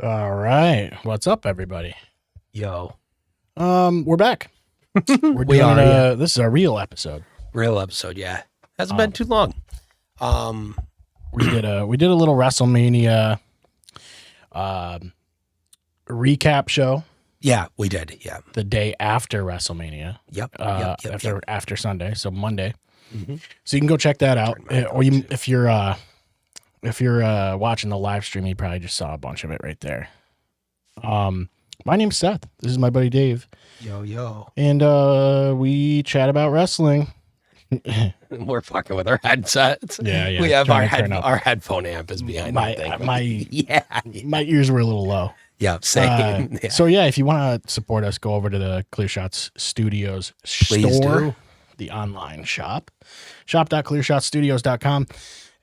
All right. What's up, everybody? Yo. We're back. We're We doing are, yeah. This is a real episode. Real episode, yeah. Hasn't been too long. We did a little WrestleMania recap show Yeah, we did. Yeah. the day after WrestleMania. Yep. After Sunday, so Monday. Mm-hmm. So you can go check that out. Turn my Or you, if you're watching the live stream, you probably just saw a bunch of it right there. My name's Seth. This is my buddy Dave. Yo. And we chat about wrestling. We're fucking with our headsets. Yeah. We have Trying to turn up. our headphone amp is behind that thing. My ears were a little low. Yeah, same. Yeah. So yeah, if you want to support us, go over to the Clear Shots Studios Please store, do. the online shop, shop.clearshotstudios.com,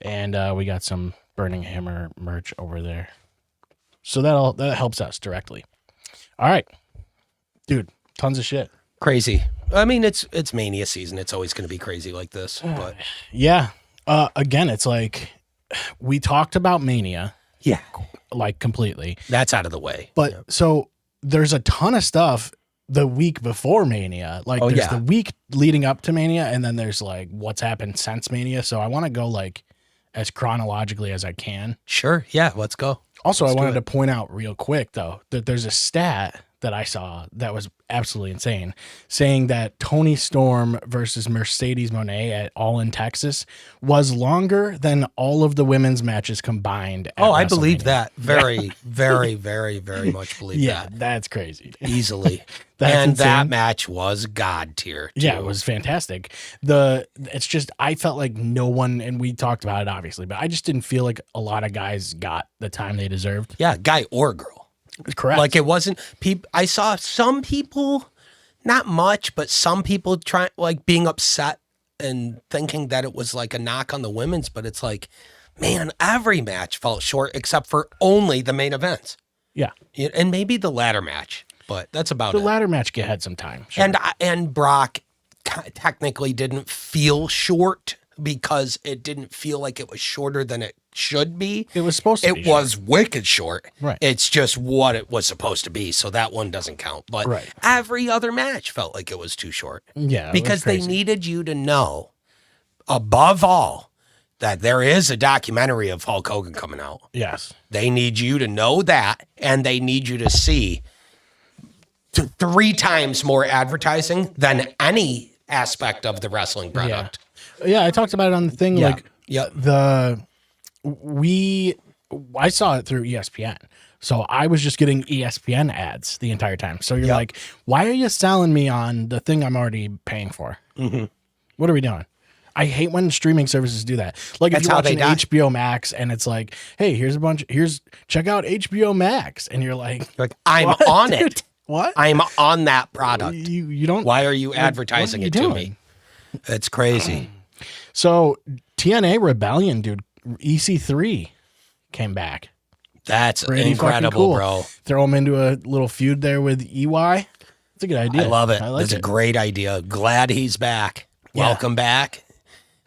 and we got some Burning Hammer merch over there. So that helps us directly. All right, dude, tons of shit. Crazy. I mean, it's Mania season. It's always going to be crazy like this. But Yeah. Again, it's like we talked about Mania, yeah, like completely. that's out of the way. But Yeah. so there's a ton of stuff the week before Mania. Like Oh, there's yeah. the week leading up to Mania, and then there's like what's happened since Mania. So I want to go like as chronologically as I can. Sure. Yeah, let's go. Also, Let's I do wanted it. to point out real quick though that there's a stat that I saw that was absolutely insane, saying that Tony Storm versus Mercedes Moné at All in Texas was longer than all of the women's matches combined. At Oh, I believe WrestleMania. that. Very, very much believe Yeah, that. that's crazy. Easily. That's and that insane. match was God tier. Too. Yeah, it was fantastic. It's just I felt like no one, and we talked about it obviously, but I just didn't feel like a lot of guys got the time they deserved. Yeah, guy or girl. Correct. Like it wasn't people. I saw some people, not much, but some people trying like being upset and thinking that it was like a knock on the women's, but it's like, man, every match felt short except for only the main events. Yeah, And maybe the ladder match, but that's about the it. ladder match had some time. Sure. And Brock technically didn't feel short because it didn't feel like it was shorter than it should be. It was supposed to be It was wicked short. Right. It's just what it was supposed to be, so that one doesn't count. But Right. every other match felt like it was too short. Yeah, it was Because they crazy. needed you to know, above all, that there is a documentary of Hulk Hogan coming out. Yes. They need you to know that, and they need you to see 3 times more advertising than any aspect of the wrestling product. Yeah, I talked about it on the thing. Yeah. Like, Yep. I saw it through ESPN. So I was just getting ESPN ads the entire time. So you're Yep. like, why are you selling me on the thing I'm already paying for? Mm-hmm. What are we doing? I hate when streaming services do that. Like if That's you're how they watching die. HBO Max and it's like, hey, check out HBO Max. And you're like, Like, I'm what, on dude? it. What? I'm on that product. You don't. Why are you what advertising are you it to doing? me? It's crazy. So TNA Rebellion, dude, EC3 came back. That's Pretty incredible, fucking cool. bro. Throw him into a little feud there with EY. It's a good idea. I love it. I like It's it. a great idea. Glad he's back. Yeah. Welcome back.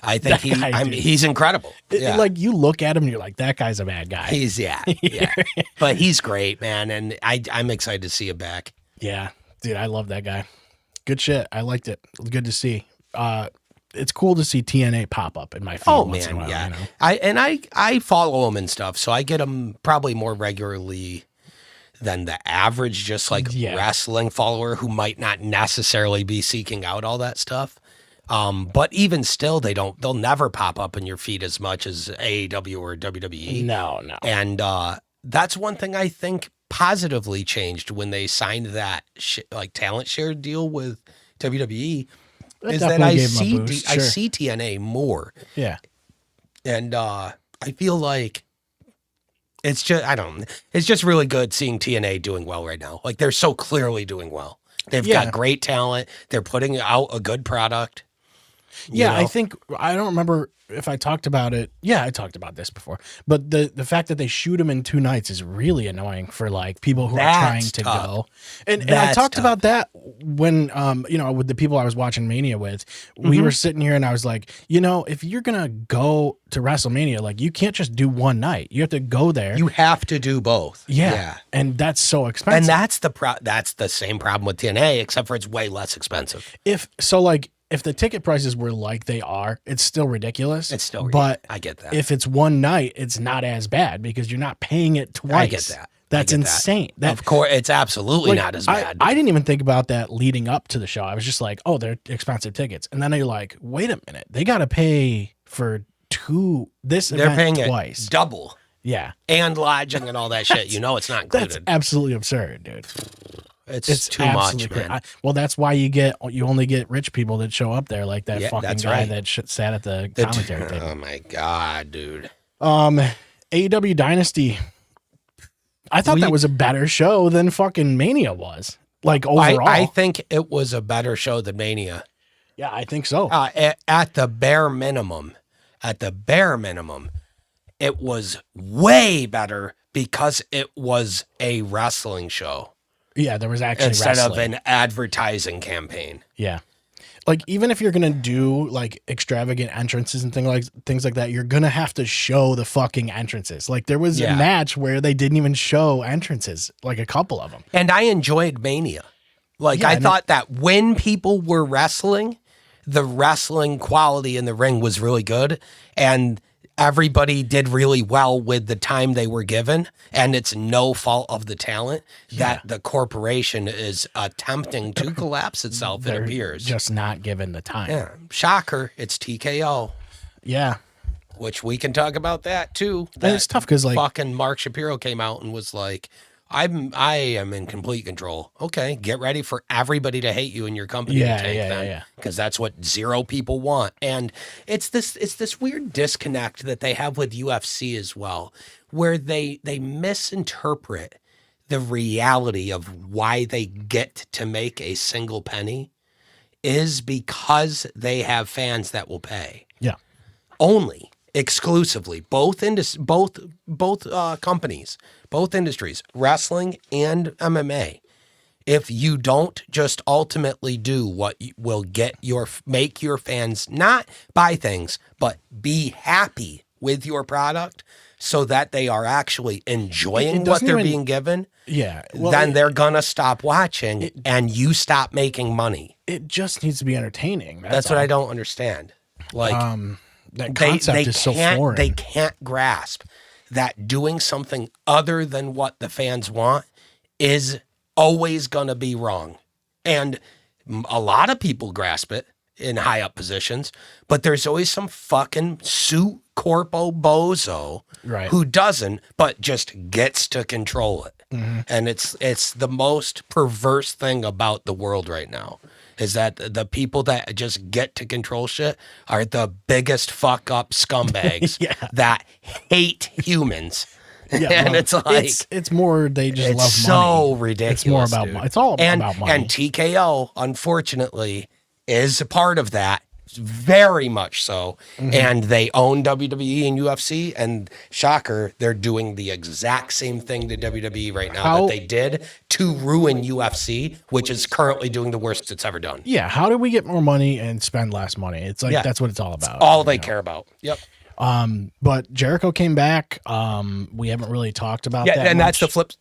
I think That guy, dude. he's incredible. Yeah. Like you look at him and you're like, that guy's a bad guy. yeah. But he's great, man, and I'm excited to see him back. Yeah, dude, I love that guy. Good shit. I liked it. It was good to see. It's cool to see TNA pop up in my feed Oh once in a man, while, yeah. you know? I follow him and stuff, so I get him probably more regularly than the average, just like Yeah. wrestling follower who might not necessarily be seeking out all that stuff. But even still, they'll never pop up in your feed as much as AEW or WWE. No. And that's one thing I think positively changed when they signed that like talent share deal with WWE. Is that definitely I gave him a see boost, I sure. see TNA more, Yeah. and I feel like it's just really good seeing TNA doing well right now. Like they're so clearly doing well. They've Yeah. got great talent. They're putting out a good product. Yeah, know? I think I don't remember if I talked about it. Yeah, I talked about this before. But the fact that they shoot him in 2 nights is really annoying for like people who are trying That's to tough. go. And I That's talked tough. about that when with the people I was watching Mania with. We were sitting here and I was like, if you're going to go to WrestleMania, like you can't just do one night. You have to go there. You have to do both. Yeah. And that's so expensive. And that's the same problem with TNA, except for it's way less expensive. If the ticket prices were like they are, it's still ridiculous. It's still ridiculous. But I get that. if it's one night, it's not as bad because you're not paying it twice. I get that. That's insane. Of course, it's absolutely not as bad. I didn't even think about that leading up to the show. I was just like, oh, they're expensive tickets. And then you're like, wait a minute. They got to pay for this They're paying twice. It double. Yeah. And lodging and all that shit. It's not included. That's absolutely absurd, dude. It's too much, man. Well, that's why you only get rich people that show up there, like that fucking guy that sat at the commentary table. Oh my god, dude. AEW Dynasty. I thought that was a better show than fucking Mania was. Like overall, I think it was a better show than Mania. Yeah, I think so. At the bare minimum, it was way better because it was a wrestling show. Yeah, there was actually instead wrestling. of an advertising campaign. Yeah. Like even if you're gonna do like extravagant entrances and things like that, you're gonna have to show the fucking entrances. Like there was a match where they didn't even show entrances, like a couple of them. And I enjoyed Mania. Like I thought that when people were wrestling, the wrestling quality in the ring was really good, and everybody did really well with the time they were given, and it's no fault of the talent that the corporation is attempting to collapse itself, it appears. Just not given the time. Yeah. Shocker, it's TKO. Yeah. Which we can talk about that too. And it's tough because like fucking Mark Shapiro came out and was like, I am in complete control. Okay, get ready for everybody to hate you in your company. Yeah. Because that's what 0 people want. And it's this weird disconnect that they have with UFC as well, where they misinterpret the reality of why they get to make a single penny is because they have fans that will pay. Yeah. Only. Exclusively, both companies, both industries, wrestling and MMA. If you don't just ultimately do what will make your fans not buy things, but be happy with your product, so that they are actually enjoying what they're being given. Yeah, then they're gonna stop watching, and you stop making money. It just needs to be entertaining. That's what I don't understand. Like. That concept is so foreign. They can't grasp that doing something other than what the fans want is always going to be wrong. And a lot of people grasp it in high up positions, but there's always some fucking suit corpo bozo who doesn't, but just gets to control it. Mm-hmm. And it's the most perverse thing about the world right now. Is that the people that just get to control shit are the biggest fuck up scumbags that hate humans. Yeah, and it's like it's more they just love money. It's so ridiculous. It's more about money. It's all about money. And TKO, unfortunately, is a part of that. Very much so. Mm-hmm. And they own WWE and UFC, and shocker, they're doing the exact same thing to WWE right now that they did to ruin UFC, which is currently doing the worst it's ever done. Yeah, how do we get more money and spend less money? It's like that's what it's all about. It's all they care about. Yep. But Jericho came back. We haven't really talked about that. And much. that's the flip.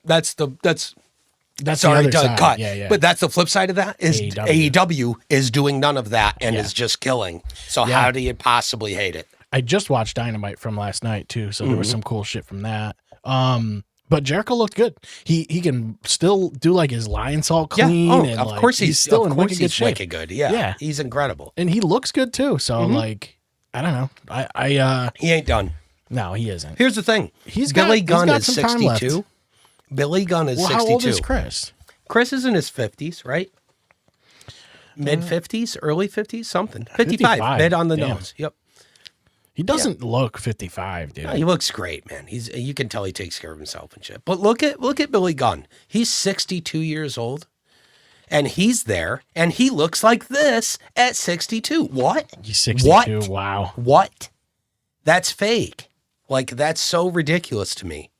That's Sorry the other side. Cut. Yeah. But that's the flip side of that is AEW is doing none of that and is just killing. So how do you possibly hate it? I just watched Dynamite from last night too, so there was some cool shit from that. But Jericho looked good. He can still do like his lion salt clean. Yeah. And of course he's still in wicked good shape. Wicked good. Yeah. He's incredible. And he looks good too. So like, I don't know. He ain't done. No, he isn't. He's Billy Gunn is 62. Billy Gunn is 62. How old is Chris? Chris is in his 50s, right? Mid 50s, early 50s, something. 55, mid on the nose. Yep. He doesn't look 55, dude. No, he looks great, man. You can tell he takes care of himself and shit. But look at Billy Gunn. He's 62 years old, And he's there, and he looks like this at 62. What? He's 62. What? Wow. What? That's fake. Like, that's so ridiculous to me.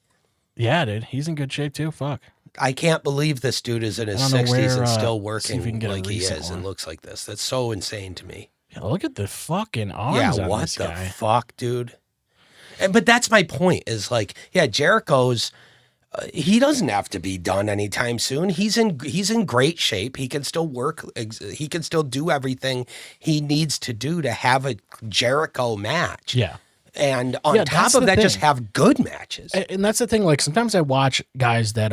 Yeah, dude. He's in good shape too. Fuck. I can't believe this dude is in his I don't know 60s where, and still see if working we can get a like he recent is one. and looks like this. That's so insane to me. Yeah, look at the fucking arms on what this the guy. fuck, dude? But that's my point is like, yeah, Jericho's, he doesn't have to be done anytime soon. He's in great shape. He can still work. He can still do everything he needs to do to have a Jericho match. Yeah. And on top of that, just have good matches. And that's the thing. Like sometimes I watch guys that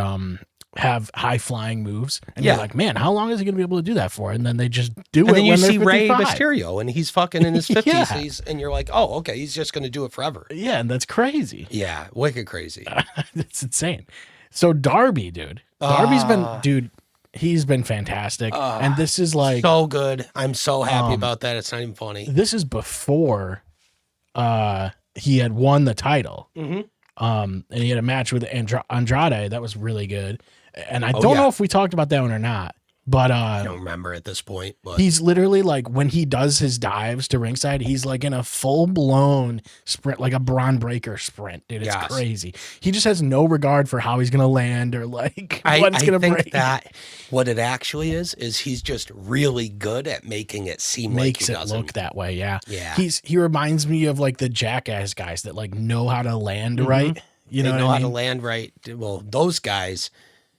have high flying moves, and you're like, man, how long is he going to be able to do that for? And then they just do it. And then you when see they're Rey 55. Mysterio, and he's fucking in his 50s. Yeah. And you're like, oh, okay, he's just going to do it forever. Yeah, and that's crazy. Yeah, wicked crazy. It's insane. So Darby, dude, he's been fantastic, and this is like So good. I'm so happy about that. It's not even funny. this is before he had won the title. And he had a match with Andrade that was really good. And I don't know if we talked about that one or not, but I don't remember at this point. But he's literally like, when he does his dives to ringside, he's like in a full blown sprint, like a Braun Breaker sprint, dude. It's crazy. He just has no regard for how he's gonna land or like what's gonna think break. that what it actually is he's just really good at making it seem Makes like he it doesn't. look that way. Yeah. Yeah. He reminds me of like the Jackass guys that like know how to land right. You They know know what I how to mean? land right. Well, those guys,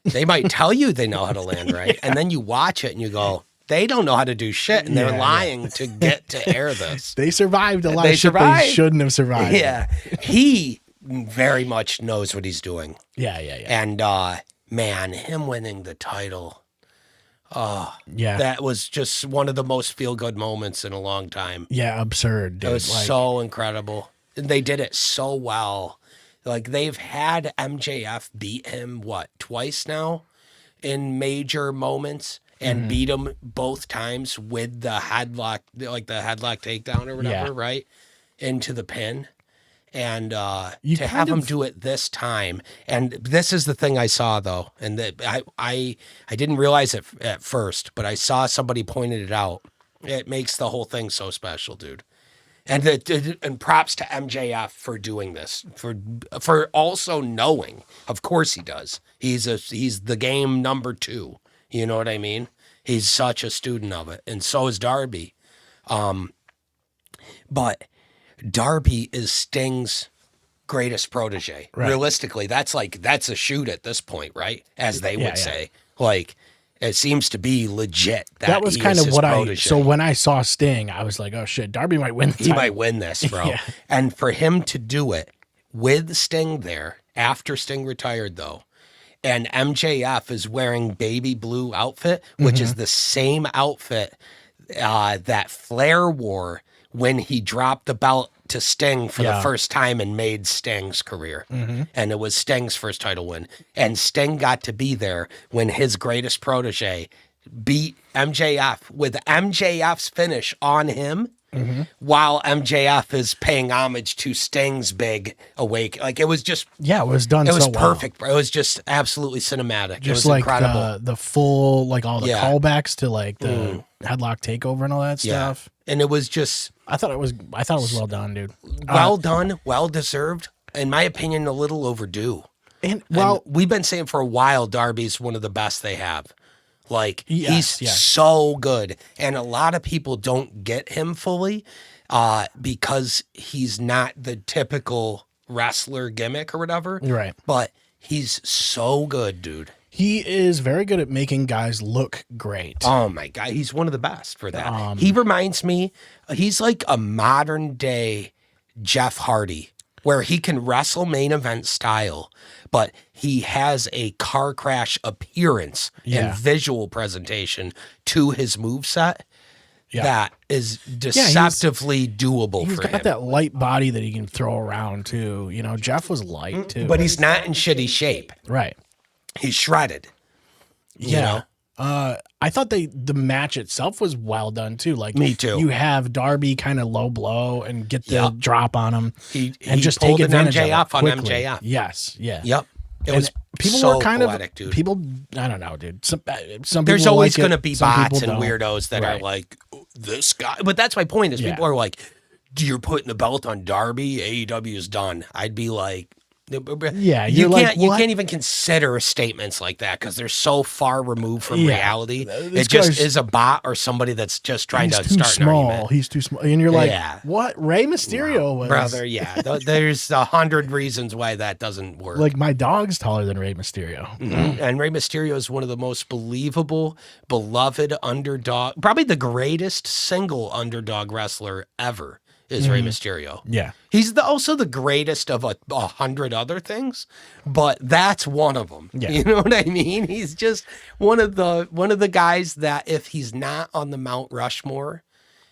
they might tell you they know how to land right, and then you watch it and you go, they don't know how to do shit, and they're lying to get to air this. They survived a lot They of shit they survived. shouldn't have survived. Yeah, he very much knows what he's doing. Yeah. And man, him winning the title, Yeah. that was just one of the most feel-good moments in a long time. Yeah, absurd, dude. It was so incredible. And they did it so well. Like, they've had MJF beat him, twice now in major moments, and beat him both times with the headlock, like the headlock takedown or whatever, right? Into the pin. And to have him do it this time, and this is the thing I saw though, and that I didn't realize it at first, but I saw somebody pointed it out. It makes the whole thing so special, dude. And props to MJF for doing this, for also knowing. Of course he does. He's the game number 2. You know what I mean? He's such a student of it, and so is Darby. But Darby is Sting's greatest protege. Right. Realistically, that's a shoot at this point, right? As they would say. Like, it seems to be legit. That was he kind is of his what protege. so when I saw Sting, I was like, oh shit, Darby might win. He might win this, bro. Yeah. And for him to do it with Sting there, after Sting retired though, and MJF is wearing baby blue outfit, which is the same outfit that Flair wore when he dropped the belt to Sting for the first time and made Sting's career. And it was Sting's first title win. And Sting got to be there when his greatest protege beat MJF with MJF's finish on him while MJF is paying homage to Sting's big awake. Like, it was just... Yeah, it was done It was so well. perfect, bro. It was just absolutely cinematic. Just it was like incredible. the full, like all the Yeah. callbacks to like the headlock takeover and all that stuff. And it was just I thought it was well done, dude. well done, well deserved. In my opinion, a little overdue. And And we've been saying for a while, Darby's one of the best they have. Like, Yes, he's so good. And a lot of people don't get him fully because he's not the typical wrestler gimmick or whatever. Right. But he's so good, dude. He is very good at making guys look great. Oh my God, he's one of the best for that. He reminds me, he's like a modern day Jeff Hardy, where he can wrestle main event style, but he has a car crash appearance and visual presentation to his moveset that is deceptively doable He's for got him. that light body that he can throw around too. You know, Jeff was light too. But he's not in shitty shape. right. He's shredded. You know? I thought the match itself was well done too. Like, Me too. You have Darby kind of low blow and get the drop on him, He and just pulled take an advantage MJF of it on quickly. MJF. Yes, yeah. Yep. It was people so were kind poetic, of dude. people. I don't know, dude. Some There's people always like going to it, be some bots people and don't. weirdos that are Right. like, "Oh, this guy." But that's my point is Yeah. people are like, you're putting the belt on Darby. AEW is done. I'd be like, Yeah, you you're can't like, what? can't even consider statements like that because they're so far removed from Yeah. reality. This It just guy's- is a bot or somebody that's just trying He's to too start an small. argument. He's too small, and you're like, Yeah. what? Rey Mysterio was Brother, yeah. There's 100 reasons why that doesn't work. like my dog's taller than Rey Mysterio. Mhm. And Rey Mysterio is one of the most believable, beloved underdog, probably the greatest single underdog wrestler ever is Rey Mysterio. Yeah, He's also the greatest of 100 other things, but that's one of them. Yeah. You know what I mean? He's just one of the guys that if he's not on the Mount Rushmore,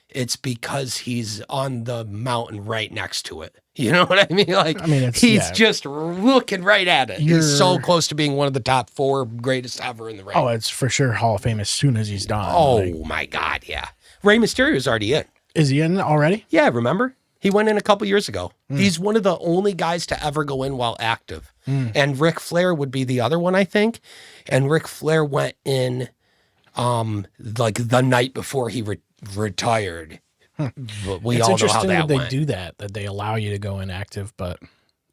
it's because he's on the mountain right next to it. You know what I mean? Like, I mean, it's- he's yeah. just looking right at it. You're- He's so close to being one of the top 4 greatest ever in the ring. Oh, it's for sure Hall of Fame as soon as he's done. Oh Like, my God, yeah. Rey Mysterio's already in. is he in already? Yeah, remember? He went in a couple years ago. He's one of the only guys to ever go in while active. And Ric Flair would be the other one, I think. And Ric Flair went in like the night before he retired. But we It's all know how interesting that they went. do that they allow you to go inactive, but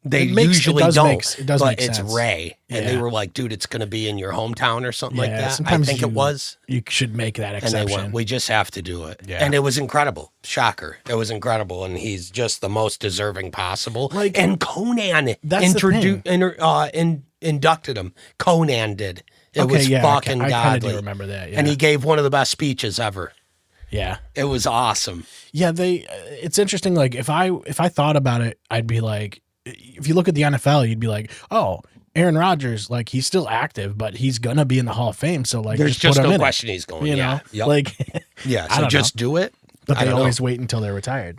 They It usually does don't. it does but make it's sense. Ray. And they Yeah. were like, dude, it's going to be in your hometown or something like that. I sometimes think it was. You should make that And exception. they went, we just have to do it. Yeah. And it was incredible. Shocker. It was incredible. And he's just the most deserving possible. Like, and Conan that's the inducted him. Conan did. It Okay, was yeah, fucking I kind of godly. do remember that. Yeah, And he gave one of the best speeches ever. yeah, It was awesome. yeah. It's interesting. Like if I thought about it, I'd be like, if you look at the NFL, you'd be like, oh, Aaron Rodgers, like he's still active, but he's gonna be in the Hall of Fame. So like, There's just just put him no in question he's going. it, you yeah. know, Yep. like, yeah. I So don't just do it. but I they don't always know. wait until they're retired.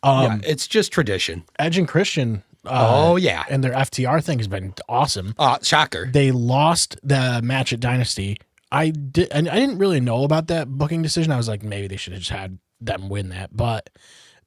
Yeah, it's just tradition. Edge and Christian. Oh, yeah. and their FTR thing has been awesome. Shocker. They lost the match at Dynasty. I didn't really know about that booking decision. I was like, maybe they should have just had them win that. But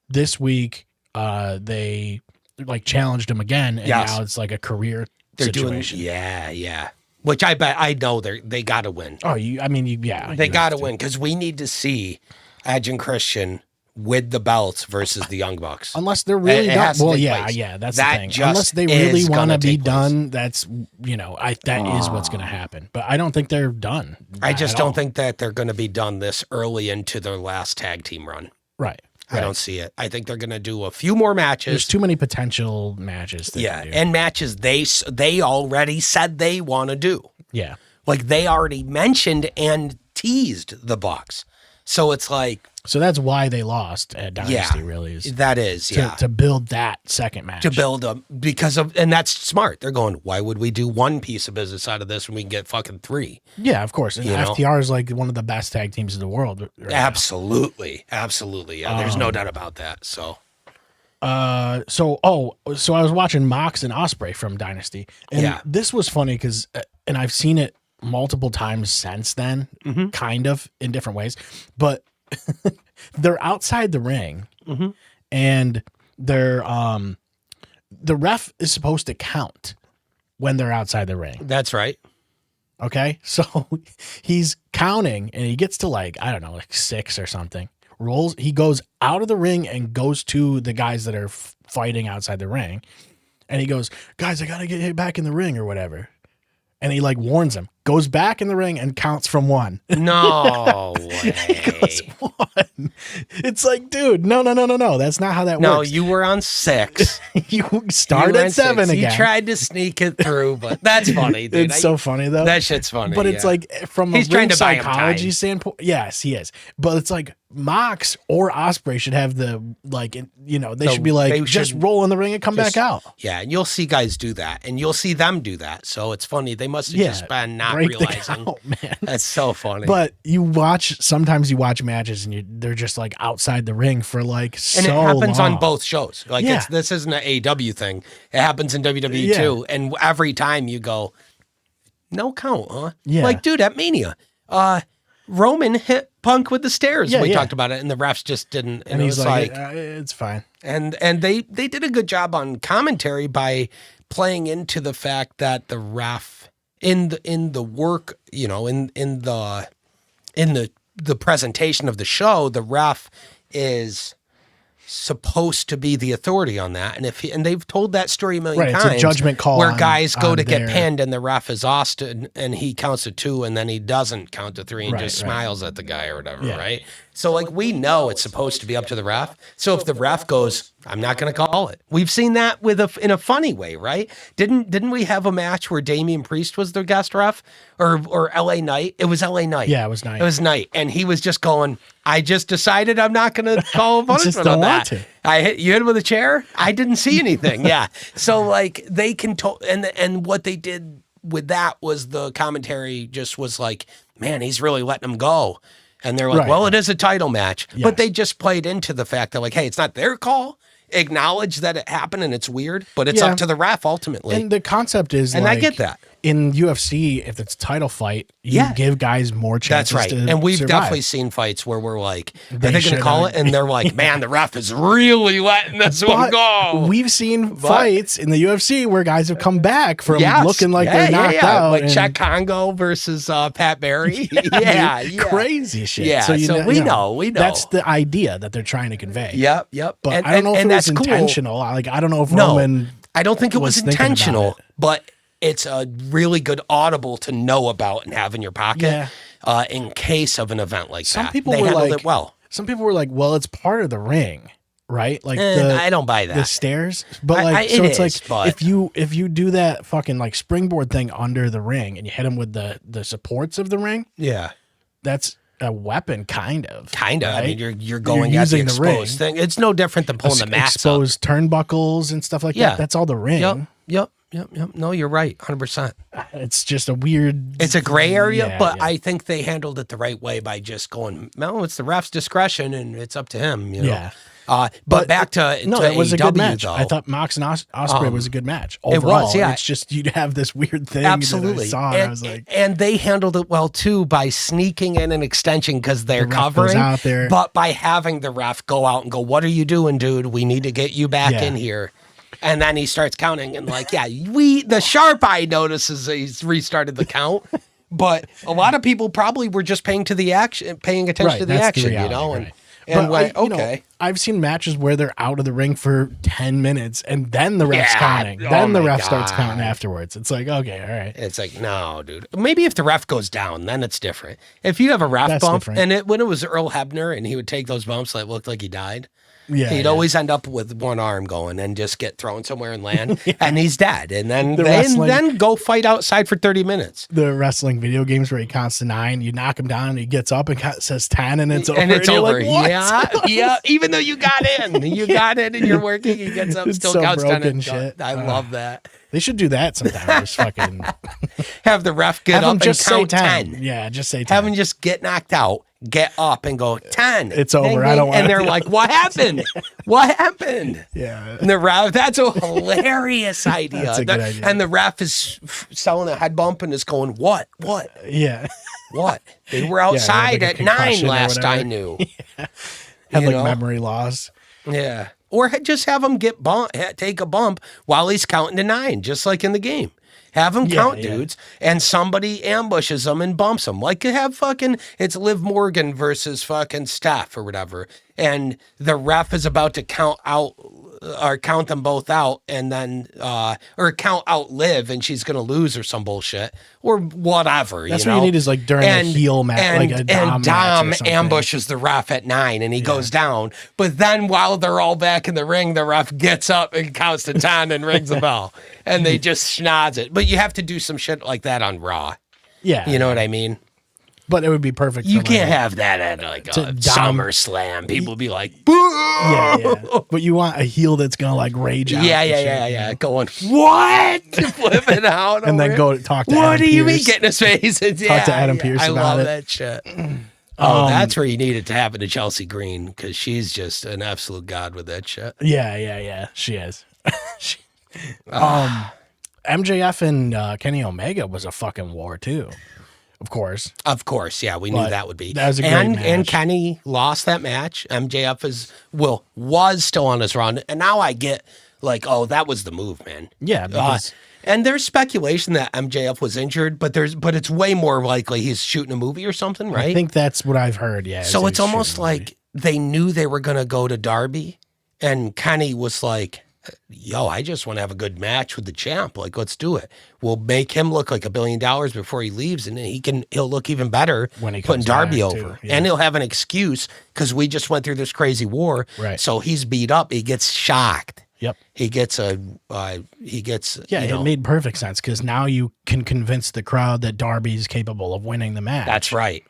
this week, they like challenged him again, and Yes. now it's like a career They're situation. doing, yeah. Which I bet I know they got to win. Oh, yeah, They you got to have win because we need to see Edge and Christian with the belts versus the Young Bucks. Unless they're really It done. has to Well, take yeah, place. yeah, that's That the thing. just Unless they really is want to gonna be take place. done, that's that is what's going to happen. But I don't think they're done. I just at don't all. think that they're going to be done this early into their last tag team run. Right. I don't see it. I think they're going to do a few more matches. There's too many potential matches. They yeah, can do. and matches they already said they want to do. Yeah. Like they already mentioned and teased the Bucks. So it's like, So that's why they lost at Dynasty. Yeah, Really is that is, to build that second match. to build up and that's smart. They're going, why would we do one piece of business out of this when we can get fucking 3? Yeah, of course. And You know? FTR is like one of the best tag teams in the world. Right now. Absolutely. Yeah, there's no doubt about that. So So I was watching Mox and Ospreay from Dynasty, and Yeah. this was funny because, and I've seen it multiple times since then, kind of in different ways, but they're outside the ring, and they're the ref is supposed to count when they're outside the ring. that's right. Okay, so he's counting, and he gets to like, I don't know, like 6 or something. He goes out of the ring and goes to the guys that are fighting outside the ring, and he goes, "Guys, I gotta get back in the ring or whatever." And he like warns them, goes back in the ring and counts from 1. No He way. goes 1. It's like, dude, no. That's not how that No, works. you were on 6. You start You were at on 7 6. again. He tried to sneak it through, but that's funny, dude. It's so funny though. That shit's funny. But it's yeah. like from He's a trying ring to buy him psychology time. standpoint, yes, he is. But it's like Mox or Ospreay should have the they should be like, they just should roll in the ring and come back out. Yeah, and you'll see guys do that, and you'll see them do that. So it's funny. They must have Yeah, just been not break the realizing. count, man. That's so funny. But sometimes you watch matches and they're just like outside the ring for like and so it happens long. on both shows. Like Yeah. this isn't an AW thing. It happens in WWE Yeah. too. And every time you go, no count, huh? Yeah. Like, dude, at Mania, Roman hit Punk with the stairs. Yeah, we yeah. talked about it, and the refs just didn't. And it he's was like, it's fine. and they did a good job on commentary by playing into the fact that the ref in the work, you know, in the presentation of the show, the ref is supposed to be the authority on that, and they've told that story a million times. It's a judgment call where guys go to get their... pinned, and the ref is Austin, and he counts to 2, and then he doesn't count to 3, and just smiles at the guy or whatever, right? So like we know it's supposed to be up to the ref. So if the ref goes, I'm not going to call it. We've seen that in a funny way, right? Didn't we have a match where Damian Priest was the guest ref or LA Knight? It was LA Knight. Yeah, it was Knight. It was Knight, and he was just going, I just decided I'm not going to call a punishment on that. You hit him with a chair? I didn't see anything. Yeah. So like they can and what they did with that was the commentary just was like, man, he's really letting him go. And they're like, well, it is a title match. Yes. But they just played into the fact that like, hey, it's not their call. Acknowledge that it happened and it's weird, but it's up to the ref ultimately. And the concept is, and I get that. In UFC, if it's a title fight, you give guys more chances. That's right. And we've definitely seen fights where we're like, are they going to call it? And they're like, man, the ref is really letting this one go. We've seen fights in the UFC where guys have come back from looking like they're knocked out. Like Czech Congo versus Pat Barry. Crazy shit. Yeah, so we know. That's the idea that they're trying to convey. Yep. But I don't know if it was intentional. Like, I don't know if Roman... I don't think it was intentional, but... It's a really good audible to know about and have in your pocket in case of an event like that. Some people handled it well. Some people were like, well, it's part of the ring, right? Like I don't buy that. The stairs. But like if you do that fucking like springboard thing under the ring and you hit him with the supports of the ring, that's a weapon, kind of. Right? I mean, you're going at the exposed thing. It's no different than pulling the mats exposed turnbuckles and stuff like that. That's all the ring. Yep. No, you're right. 100%. It's just a weird... It's a gray area, but I think they handled it the right way by just going, no, it's the ref's discretion and it's up to him, you know? Yeah. But back to it was AEW, a good match. though. I thought Mox and Ospreay was a good match. Overall, it was, yeah. It's just you'd have this weird thing Absolutely. that I saw, and I was like... And they handled it well, too, by sneaking in an extension because they're covering. Out there. But by having the ref go out and go, what are you doing, dude? We need to get you back in here. And then he starts counting and like, the sharp eye notices he's restarted the count. But a lot of people probably were just paying attention to the action, reality, you know? Right. And but I've seen matches where they're out of the ring for 10 minutes and then the ref's counting. Then the ref starts counting afterwards. It's like, okay, all right. It's like, no, dude. Maybe if the ref goes down, then it's different. If you have a ref bump, and when it was Earl Hebner and he would take those bumps that looked like he died, he'd always end up with one arm going and just get thrown somewhere and land, and he's dead. And then go fight outside for 30 minutes. The wrestling video games where he counts to 9, you knock him down, and he gets up and says 10, and it's over. And it's over. Like, yeah. Even though you got in, and you're working, he gets up, still counts 10. And shit. I love that. They should do that sometimes. Fucking have the ref get up and just count say 10. Yeah, just say 10. Have him just get knocked out. Get up and go 10. It's over. Ding, I don't want. And they're like, "What happened? What happened?" Yeah. And the ref. That's a hilarious idea. That's a good idea. And the ref is selling a head bump and is going, "What? Yeah. What? They were outside at 9 last I knew." Had memory loss. Yeah. Or just have him take a bump while he's counting to 9, just like in the game. Have them count dudes, and somebody ambushes them and bumps them. Like it's Liv Morgan versus fucking Steph or whatever, and the ref is about to count them both out, and then or count out Liv, and she's gonna lose or some bullshit or whatever. That's what you need is like during a heel match, like a Dom match or ambushes the ref at 9, and he goes down. But then while they're all back in the ring, the ref gets up and counts to 10 and rings the bell, and they just schnoz it. But you have to do some shit like that on Raw. Yeah, you know what I mean. But it would be perfect. You can't have that at like a SummerSlam. People be like, boo! Yeah. But you want a heel that's going to like rage out. Yeah. Going, what? Flipping out. And then go talk to Adam Pearce. What do you mean? Get in his face. And, talk to Adam Pearce about it. I love that shit. That's where you need it to happen to Chelsea Green, because she's just an absolute god with that shit. Yeah. She is. MJF and Kenny Omega was a fucking war too. Of course, yeah, we knew that would be. That was a great match. And Kenny lost that match. MJF was still on his run, and now I get Like, oh, that was the move, man. Yeah, because and there's speculation that MJF was injured, but it's way more likely he's shooting a movie or something, right? I think that's what I've heard. Yeah. So it's almost like they knew they were going to go to Darby, and Kenny was like, yo, I just want to have a good match with the champ. Like, let's do it. We'll make him look like $1 billion before he leaves, and he'll look even better when he putting comes Darby back, over. too. Yeah. And he'll have an excuse because we just went through this crazy war. Right. So he's beat up. He gets shocked. Yep. He gets Yeah, it made perfect sense because now you can convince the crowd that Darby's capable of winning the match. That's right.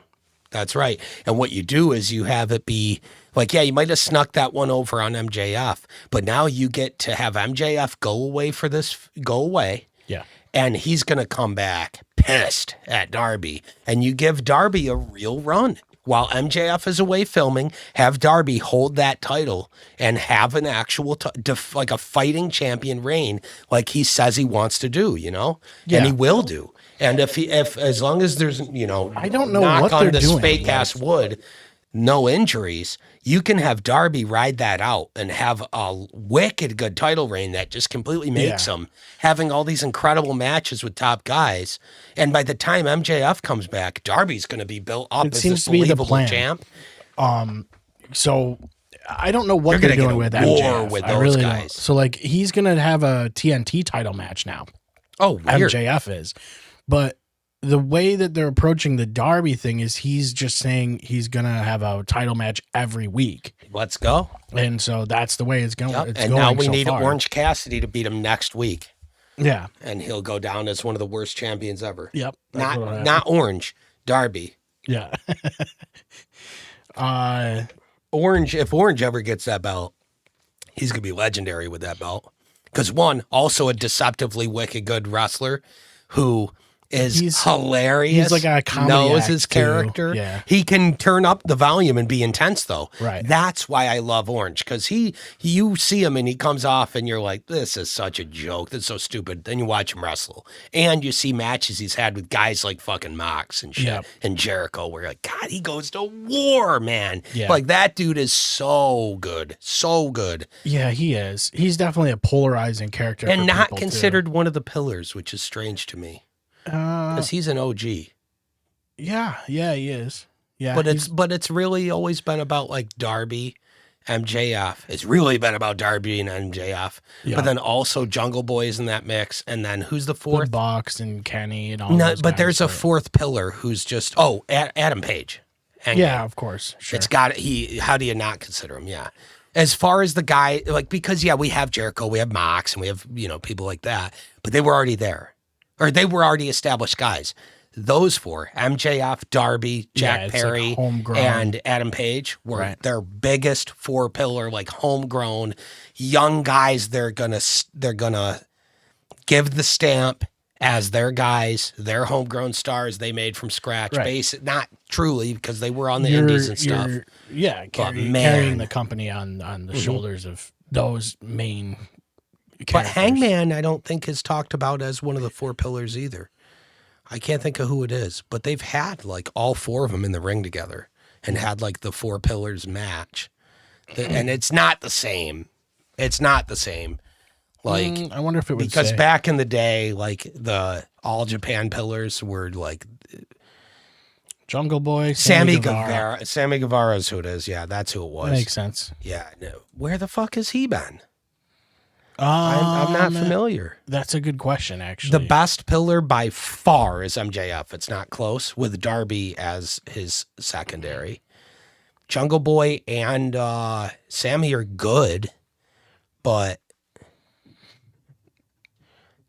That's right. And what you do is you have it be like, yeah, you might have snuck that one over on MJF, but now you get to have MJF go away. Yeah. And he's going to come back pissed at Darby. And you give Darby a real run. While MJF is away filming, have Darby hold that title and have an actual, like a fighting champion reign like he says he wants to do, you know? Yeah. And he will do. And if as long as there's, I don't know knock what on they're this doing. fake ass wood, no injuries, you can have Darby ride that out and have a wicked good title reign that just completely makes him having all these incredible matches with top guys. And by the time MJF comes back, Darby's going to be built up It as seems this to be the believable plan. champ. So I don't know what They're they're gonna doing get with a war MJF. with I those really guys. don't. So like he's gonna have a TNT title match now. Oh, weird. MJF is, but the way that they're approaching the Darby thing is he's just saying he's gonna have a title match every week, Let's go. and so that's the way it's going. Yep. It's And going now we so need far. Orange Cassidy to beat him next week. Yeah. And he'll go down as one of the worst champions ever. Yep. That's what'll happen. Not Orange, Darby. Yeah. Orange, if Orange ever gets that belt, he's going to be legendary with that belt. Because one, also a deceptively wicked good wrestler who is hilarious. he's like a comedy knows act, his too. character. Yeah. He can turn up the volume and be intense though. Right. That's why I love Orange. Because you see him and he comes off and you're like, this is such a joke. That's so stupid. Then you watch him wrestle. And you see matches he's had with guys like fucking Mox and shit Yep. and Jericho where you're like, God, he goes to war, man. Yeah. Like that dude is so good. So good. Yeah, he is. He's definitely a polarizing character. And for not people, considered one of the pillars, which is strange to me. too. Because he's an OG. Yeah, he is. Yeah, But it's really always been about like Darby, MJF. It's really been about Darby and MJF. Yeah. But then also Jungle Boy is in that mix. And then who's the the fourth? Box and Kenny and all. No, those but guys, there's a fourth pillar who's just Adam Page. Hangman. Yeah, of course. Sure. It's got how do you not consider him? Yeah. As far as the guy, like, because we have Jericho, we have Mox, and we have, people like that, but they were already there. Or they were already established guys. Those four, MJF, Darby, Jack it's Perry, like homegrown. and Adam Page, were Right. their biggest four pillar, like homegrown young guys. They're gonna give the stamp as their guys, their homegrown stars they made from scratch. Right. Not truly because they were on the indies and stuff. Carrying the company on the shoulders of those main But characters. Hangman, I don't think is talked about as one of the four pillars either. I can't think of who it is, but they've had like all four of them in the ring together and had like the four pillars match. And it's not the same. It's not the same. Like, I wonder if it would because say. back in the day, like the All Japan pillars were like Jungle Boy, Sammy Guevara. Sammy Guevara is who it is. Yeah, that's who it was. That makes sense. Yeah. No. Where the fuck has he been? I'm not familiar. That's a good question, actually. The best pillar by far is MJF. It's not close, with Darby as his secondary. Jungle Boy and Sammy are good, but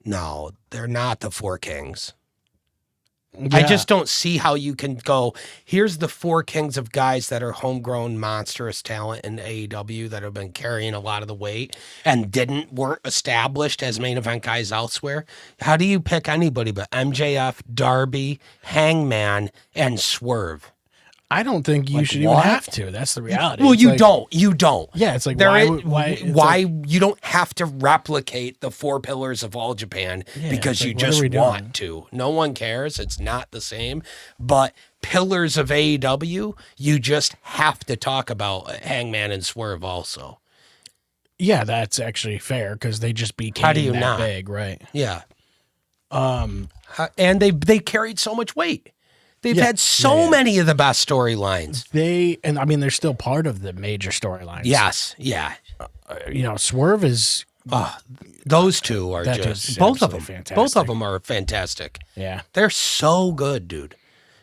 no, they're not the Four Kings. I just don't see how you can go, here's the four kings of guys that are homegrown monstrous talent in AEW that have been carrying a lot of the weight and weren't established as main event guys elsewhere. How do you pick anybody but MJF, Darby, Hangman, and Swerve? I don't think you should even what? have to. That's the reality. Well, It's you like- don't. You don't. Yeah, it's like There why? is- Why? it's why like- you don't have to replicate the four pillars of All Japan because it's you like, what are just we doing? want to. No one cares. It's not the same. But pillars of AEW, you just have to talk about Hangman and Swerve also. Yeah, that's actually fair because they just became How do you that not? big, right? Yeah. And they carried so much weight. They've had so many of the best storylines. They're still part of the major storylines. Yes, yeah. Swerve is Those two are just both of them. Fantastic. Both of them are fantastic. Yeah, they're so good, dude.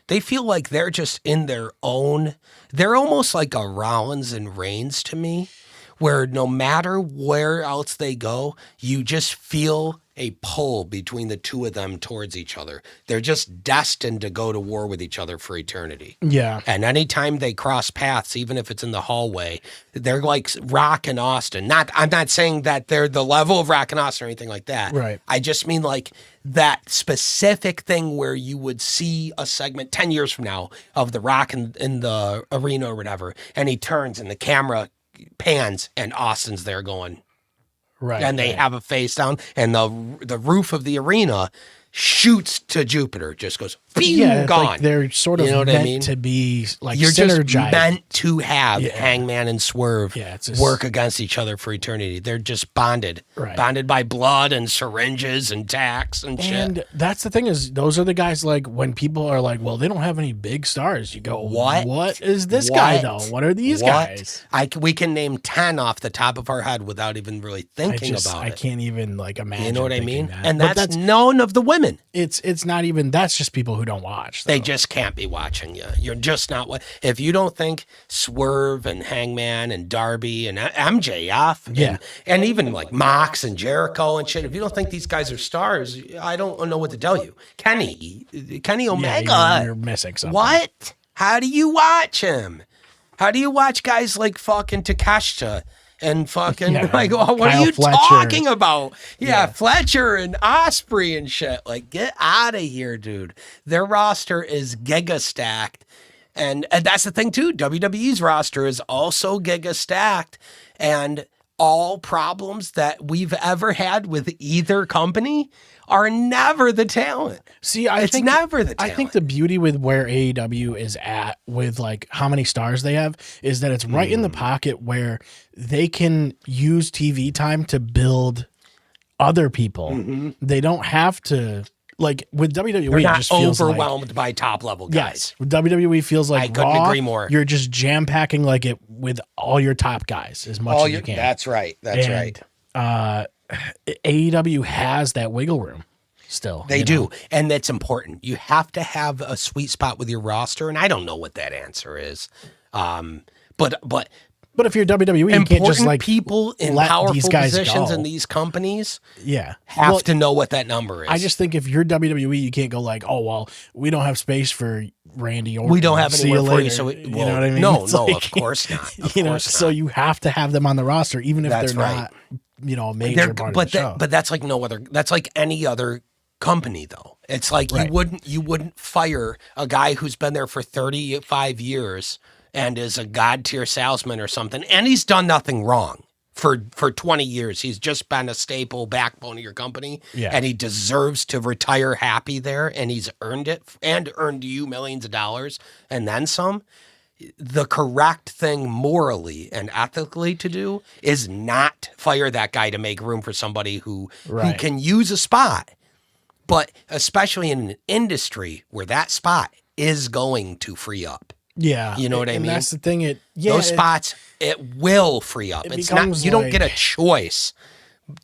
They feel like they're just in their own. They're almost like a Rollins and Reigns to me, where no matter where else they go, you just feel a pull between the two of them towards each other. They're just destined to go to war with each other for eternity. Yeah. And anytime they cross paths, even if it's in the hallway, they're like Rock and Austin. I'm not saying that they're the level of Rock and Austin or anything like that. Right. I just mean like that specific thing where you would see a segment 10 years from now of the Rock in the arena or whatever, and he turns and the camera pans and Austin's there going, right. And they have a face down, and the roof of the arena shoots to Jupiter, just goes, gone. Like they're sort of meant to be like you're synergized. just meant to have Hangman and Swerve just work against each other for eternity. They're just bonded, bonded by blood and syringes and tacks and shit. And that's the thing is, those are the guys like when people are like, well, they don't have any big stars. You go, what is this guy though? What are these guys? We can name 10 off the top of our head without even really thinking about it. I can't even like imagine. You know what I mean? That. And that's none of the women. It's not even. That's just people who don't watch. Though. They just can't be watching you. You're just not. If you don't think Swerve and Hangman and Darby and MJF and even like Mox and Jericho and shit, if you don't think these guys are stars, I don't know what to tell you. Kenny Omega. You're missing something. What? How do you watch him? How do you watch guys like fucking Takeshita? And fucking what Kyle are you Fletcher. talking about? Yeah, Fletcher and Ospreay and shit. Like, get out of here, dude. Their roster is giga stacked. And that's the thing too. WWE's roster is also giga stacked. And all problems that we've ever had with either company are never the talent. See, I think the beauty with where AEW is at with like how many stars they have is that it's right in the pocket where they can use TV time to build other people. Mm-hmm. They don't have to like with WWE. They're not it just feels overwhelmed by top level guys. Yes, with WWE feels like I couldn't agree more. You're just jam packing like it with all your top guys as much as you can. That's right. That's right. AEW has that wiggle room still. They do. And that's important. You have to have a sweet spot with your roster. And I don't know what that answer is. But if you're WWE, you can't just like people in powerful positions in these companies have to know what that number is. I just think if you're WWE, you can't go like, oh, well, we don't have space for Randy Orton. We don't have anywhere for you. So you know what I mean? No, of course not. So you have to have them on the roster, even if they're not, a major part of the show. But that's like no other. That's like any other company, though. It's like you wouldn't fire a guy who's been there for 35 years and is a god tier salesman or something, and he's done nothing wrong for 20 years. He's just been a staple backbone of your company, and he deserves to retire happy there, and he's earned it and earned you millions of dollars and then some. The correct thing morally and ethically to do is not fire that guy to make room for somebody who can use a spot. But especially in an industry where that spot is going to free up. Yeah. You know what I mean? That's the thing. Those spots, it will free up. It's not, you don't get a choice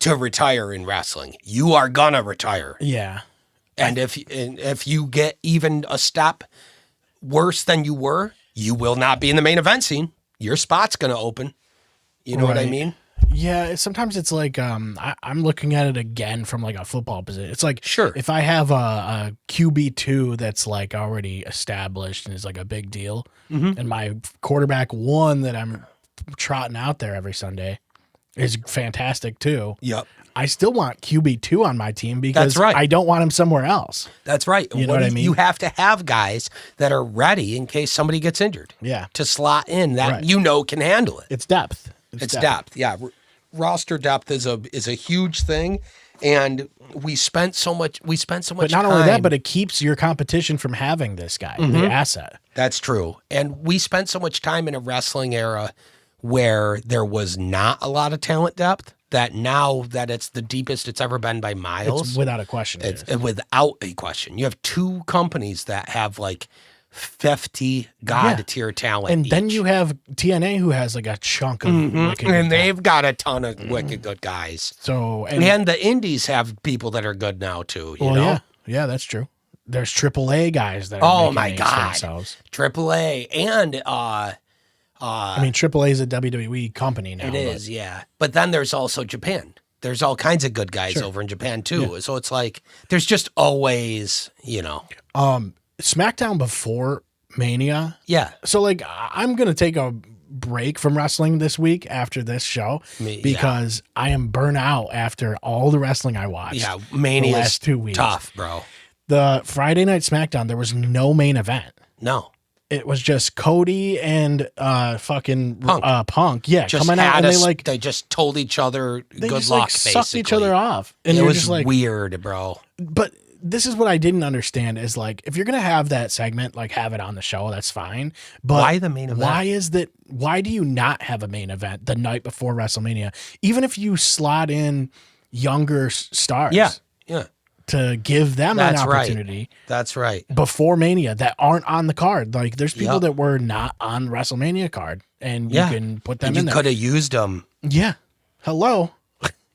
to retire in wrestling. You are going to retire. Yeah. And if you get even a step worse than you were, you will not be in the main event scene. Your spot's going to open. You know what I mean? Yeah, sometimes it's like I'm looking at it again from like a football position. It's like if I have a QB2 that's like already established and is like a big deal, and my quarterback 1 that I'm trotting out there every Sunday is fantastic too. Yep. I still want QB2 on my team because I don't want him somewhere else. That's right. You know what I mean? You have to have guys that are ready in case somebody gets injured. Yeah. To slot in that can handle it. It's depth. It's depth. Yeah. Roster depth is a huge thing, and we spent so much. But not only that, but it keeps your competition from having this guy, the asset. That's true. And we spent so much time in a wrestling era where there was not a lot of talent depth, that now that it's the deepest it's ever been by miles. It's without a question. It's without a question. You have two companies that have like 50 god tier talent. And then each. you have TNA who has like a chunk of wicked and good they've got a ton of wicked good guys. So and the indies have people that are good now too. You know? Yeah, that's true. There's AAA guys that Oh are my making names for god, themselves. AAA and I mean, AAA is a WWE company now. It is, yeah. But then there's also Japan. There's all kinds of good guys over in Japan too. So it's like there's just always, you know. SmackDown before Mania. Yeah. So like I'm gonna take a break from wrestling this week after this show because I am burnt out after all the wrestling I watched. Yeah, Mania last 2 weeks. Tough, bro. The Friday night SmackDown, there was no main event. No. It was just Cody and fucking Punk. Yeah, just coming out and they just told each other good just, luck. Like, sucked each other off, and it you're was just like weird, bro. But this is what I didn't understand is like if you're gonna have that segment, like have it on the show, that's fine. But why the main event? Why is that? Why do you not have a main event the night before WrestleMania? Even if you slot in younger stars, yeah. To give them an opportunity. That's right. Before Mania that aren't on the card. Like there's people that were not on WrestleMania card and you can put them in there. You could have used them. Yeah. Hello.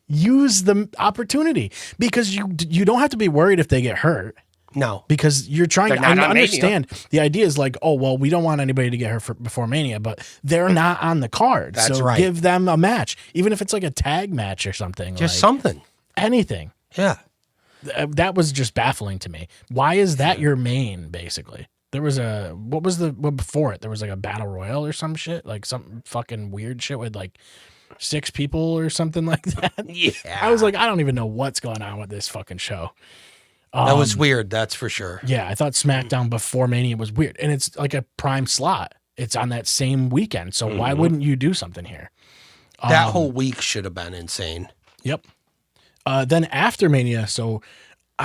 Use the opportunity because you don't have to be worried if they get hurt. No. Because you're trying to understand. The idea is like, oh, well, we don't want anybody to get hurt before Mania, but they're not on the card. That's so right. Give them a match. Even if it's like a tag match or something. Just like, something. Anything. Yeah. That was just baffling to me. Why is that your main, basically? There was what before it? There was like a battle royal or some shit, like some fucking weird shit with like 6 people or something like that. Yeah. I was like, I don't even know what's going on with this fucking show. That was weird, that's for sure. Yeah, I thought SmackDown before Mania was weird. And it's like a prime slot. It's on that same weekend. So why wouldn't you do something here? That whole week should have been insane. Yep. Then after Mania, so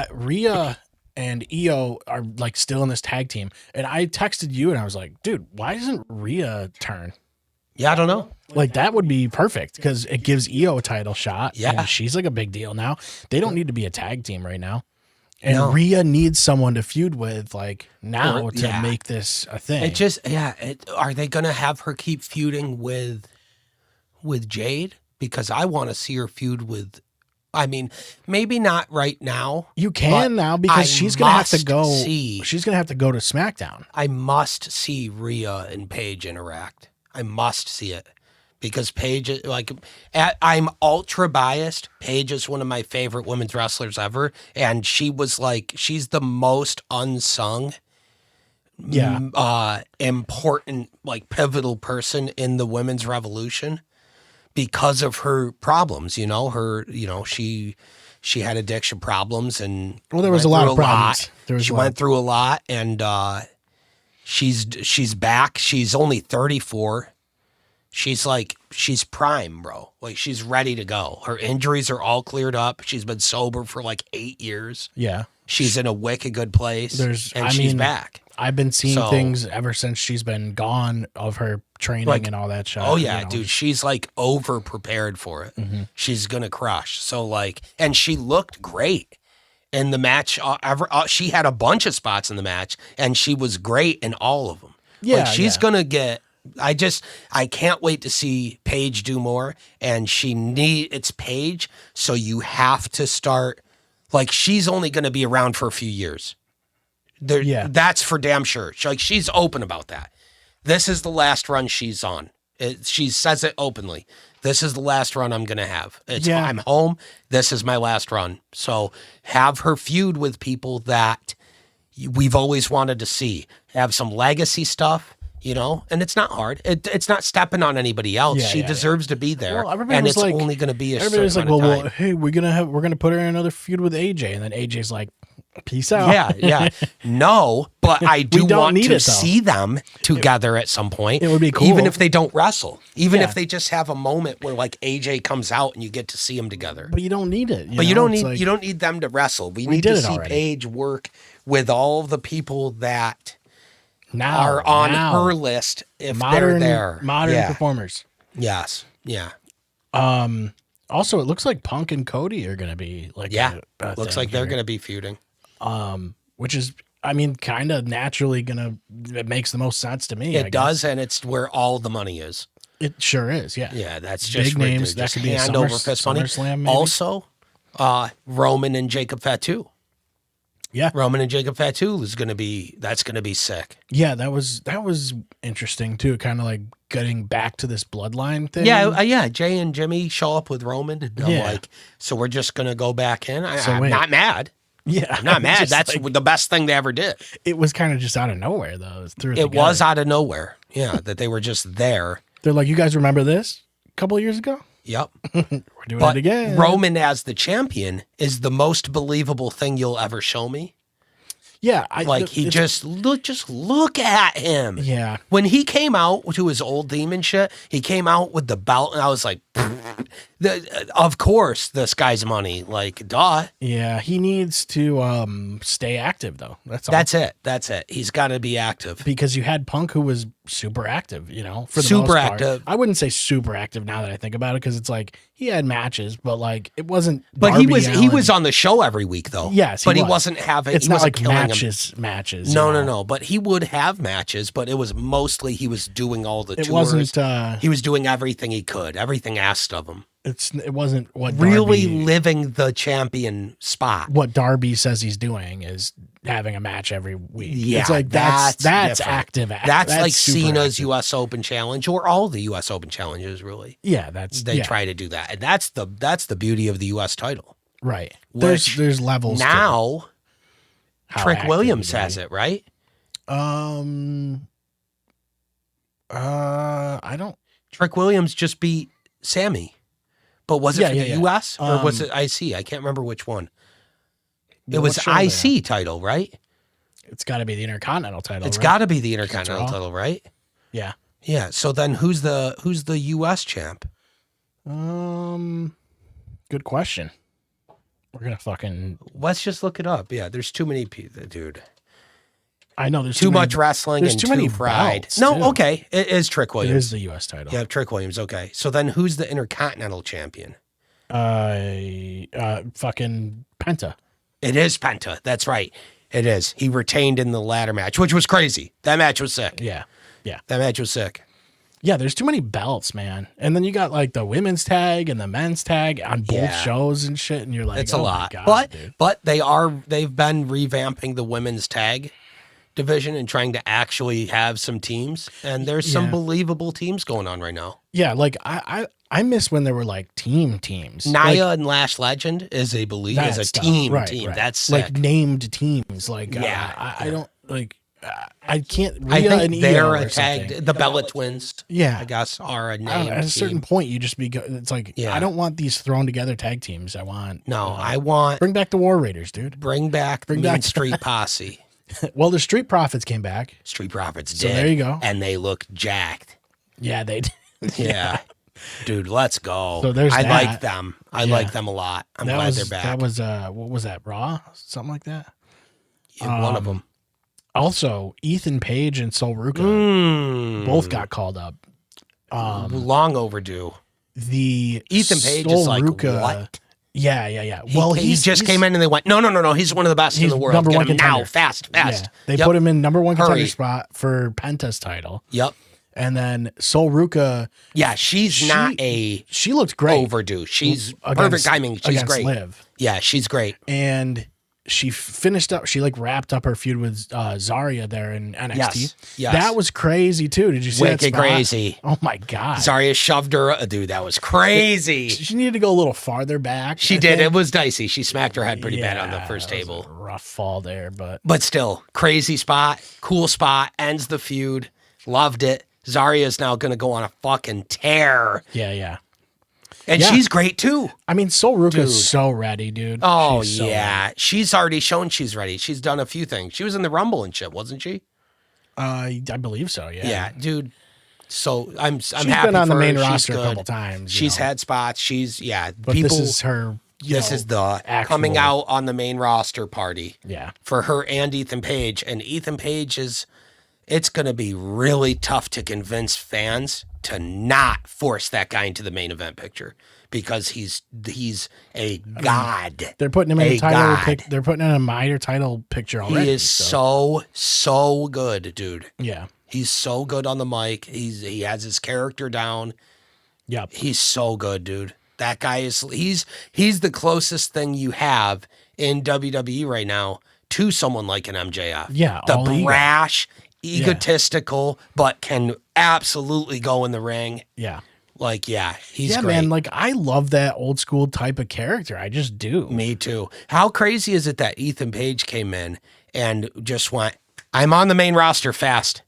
Rhea and Io are like still in this tag team. And I texted you and I was like, dude, why doesn't Rhea turn? Yeah, I don't know. Like that would be perfect because it gives Io a title shot. Yeah. And she's like a big deal now. They don't need to be a tag team right now. And Rhea needs someone to feud with like now to make this a thing. It just, are they going to have her keep feuding with Jade? Because I want to see her feud with, I mean, maybe not right now. You can now because she's going to have to go. She's going to have to go to SmackDown. I must see Rhea and Paige interact. I must see it because Paige, like, I'm ultra biased. Paige is one of my favorite women's wrestlers ever, and she was like, she's the most unsung, important, like, pivotal person in the women's revolution. Because of her problems, she had addiction problems and there was a lot of problems. She went through a lot, and she's back. She's only 34. She's prime, bro. Like she's ready to go. Her injuries are all cleared up. She's been sober for like 8 years. Yeah, she's in a wicked good place. She's back. I've been seeing things ever since she's been gone of her training and all that shit. Oh yeah, dude, she's like over prepared for it. Mm-hmm. She's gonna crush. So like, and she looked great in the match. She had a bunch of spots in the match, and she was great in all of them. Yeah, like, she's gonna get. I can't wait to see Paige do more, and it's Paige, so you have to start. Like she's only gonna be around for a few years. That's for damn sure. She's open about that. This is the last run she's on. She says it openly. This is the last run I'm going to have. I'm home. This is my last run. So have her feud with people that we've always wanted to see. Have some legacy stuff, and it's not hard. It's not stepping on anybody else. She deserves to be there. Well, and it's like, only going to be a certain amount of time. Hey, we're going to put her in another feud with AJ. And then AJ's like, peace out. Yeah. No, but I do want to see them together at some point. It would be cool. Even if they don't wrestle. Even if they just have a moment where like AJ comes out and you get to see them together. But you don't need it. You don't need them to wrestle. We need to see Paige work with all the people that are on her list if they're there. Modern performers. Yes. Yeah. Also, it looks like Punk and Cody are going to be like, Yeah. a Looks thing like they're here. going to be feuding. Which is, I mean, kind of naturally it makes the most sense to me. It does, and it's where all the money is. It sure is, yeah. Yeah, that's just big names. That just could be hand a over fist money. SummerSlam, maybe. Also, Roman and Jacob Fatu. Yeah, Roman and Jacob Fatu is that's gonna be sick. yeah. That was interesting too. Kind of like getting back to this bloodline thing. Yeah. Jay and Jimmy show up with Roman, and I'm like, so we're just gonna go back in. I'm not mad. Yeah, I'm not mad. That's like, the best thing they ever did. it was kind of just out of nowhere though. It was out of nowhere. Yeah, that they were just there. They're like, you guys remember this a couple of years ago? Yep. We're doing it again. Roman as the champion is the most believable thing you'll ever show me. Yeah, just look at him. Yeah. When he came out to his old demon shit, he came out with the belt, and I was like, of course, this guy's money. Like, duh. Yeah, he needs to stay active though. That's all. That's it. He's got to be active. Because you had Punk who was super active, for the Super most part. active. I wouldn't say super active now that I think about it, because it's like he had matches, but like it wasn't. But Darby he Allin. was on the show every week though. Yes, but he wasn't having. It's he not wasn't like killing him. matches. No. But he would have matches, but it was mostly he was doing all the tours. It wasn't. He was doing everything he could, everything asked of him. It wasn't what Really Darby, living the champion spot. what Darby says he's doing is having a match every week. Yeah, it's like that's different. active. That's like super Cena's active. U.S. Open Challenge, or all the U.S. Open challenges, really. Yeah, They try to do that, and that's the beauty of the U.S. title. right. Which There's levels now. to how Trick active Williams you has be. it, right? I don't. Trick Williams just beat Sammy, but was it for the U.S. or was it IC? I can't remember which one. It was IC title, right? It's got to be the Intercontinental title. It's right? got to be the Intercontinental title, right? Yeah. Yeah. So then, who's the U.S. champ? Good question. We're gonna fucking. Let's just look it up. Yeah, there's too many people, dude. I know there's Too many- much wrestling there's and too many fried. belts, No, too. okay, it is Trick It Williams. is the U.S. title. Yeah, Trick Williams. Okay, so then who's the Intercontinental champion? Fucking Penta. It is Penta. That's right. It is. He retained in the ladder match, which was crazy. That match was sick. Yeah. Yeah. That match was sick. Yeah, there's too many belts, man. And then you got like the women's tag and the men's tag on both Yeah. shows and shit, and you're like, It's a oh my lot. God, dude. But they've been revamping the women's tag division and trying to actually have some teams. And there's some Yeah. believable teams going on right now. Yeah, like I miss when there were like teams. Naya Like, and Lash Legend is a that team stuff. team. Right. That's sick. like named teams. Like Yeah. I don't like. I can't. I Rhea and think Io they're or a tag. something. The Bella Twins, Yeah. I guess, are a I don't name. know, at a certain point, you just it's like Yeah. I don't want these thrown together tag teams. I want I want bring back the War Raiders, dude. bring back the Bring Mean back- Street Posse. Well, the Street Profits came back. Street Profits So did. there you go. And they look jacked. Yeah, they did. Yeah. Dude, let's go. So there's I that. like them. I Yeah. like them a lot. I'm glad they're back. That was what was that? Raw, something like that. Yeah, one of them. Also, Ethan Page and Sol Ruca both got called up. Long overdue. The Ethan Page Sol is like, Ruca, what? Yeah. He just came in and they went, no. He's one of the best in he's the world. number Get one him now, contender. fast. Yeah, they Yep. put him in number one contender Hurry. spot for Penta's title, Yep. and then Sol Ruca. Yeah, she's not a She looked great. overdue. She's perfect against- timing. She's against great. Liv. Yeah, she's great. And she finished up. She like wrapped up her feud with Zarya there in NXT. Yes. That was crazy too. Did you see that Wicked spot? crazy. Oh my God. Zarya shoved her. Dude, that was crazy. She needed to go a little farther back. She I did. think. It was dicey. She smacked her head pretty bad on the Yeah, first that was table. a rough fall there, but But still, crazy spot, cool spot, ends the feud. Loved it. Zarya's now going to go on a fucking tear. yeah. And Yeah. she's great too. I mean, Sol Ruca's Dude. so ready, dude. Oh, She's so yeah. She's already shown she's ready. She's done a few things. She was in the Rumble and shit, wasn't she? ready. I believe so. Yeah. Yeah, dude. So I'm She's happy been on for the main her. She's roster a good. couple times. you She's know. had spots. She's but people. this is her. This is the actual- coming out on the main roster party Yeah. for her and Ethan Page. And Ethan Page it's going to be really tough to convince fans to not force that guy into the main event picture because he's a god. They're putting him in a title. They're putting in a minor title picture already. He is so good, dude. Yeah, he's so good on the mic. He has his character down. Yep. He's so good, dude. That guy is he's the closest thing you have in WWE right now to someone like an MJF. Yeah, the brash, egotistical, but can absolutely go in the ring. Yeah. Like, he's great. Man, like I love that old school type of character. I just do. Me too. How crazy is it that Ethan Page came in and just went, I'm on the main roster fast,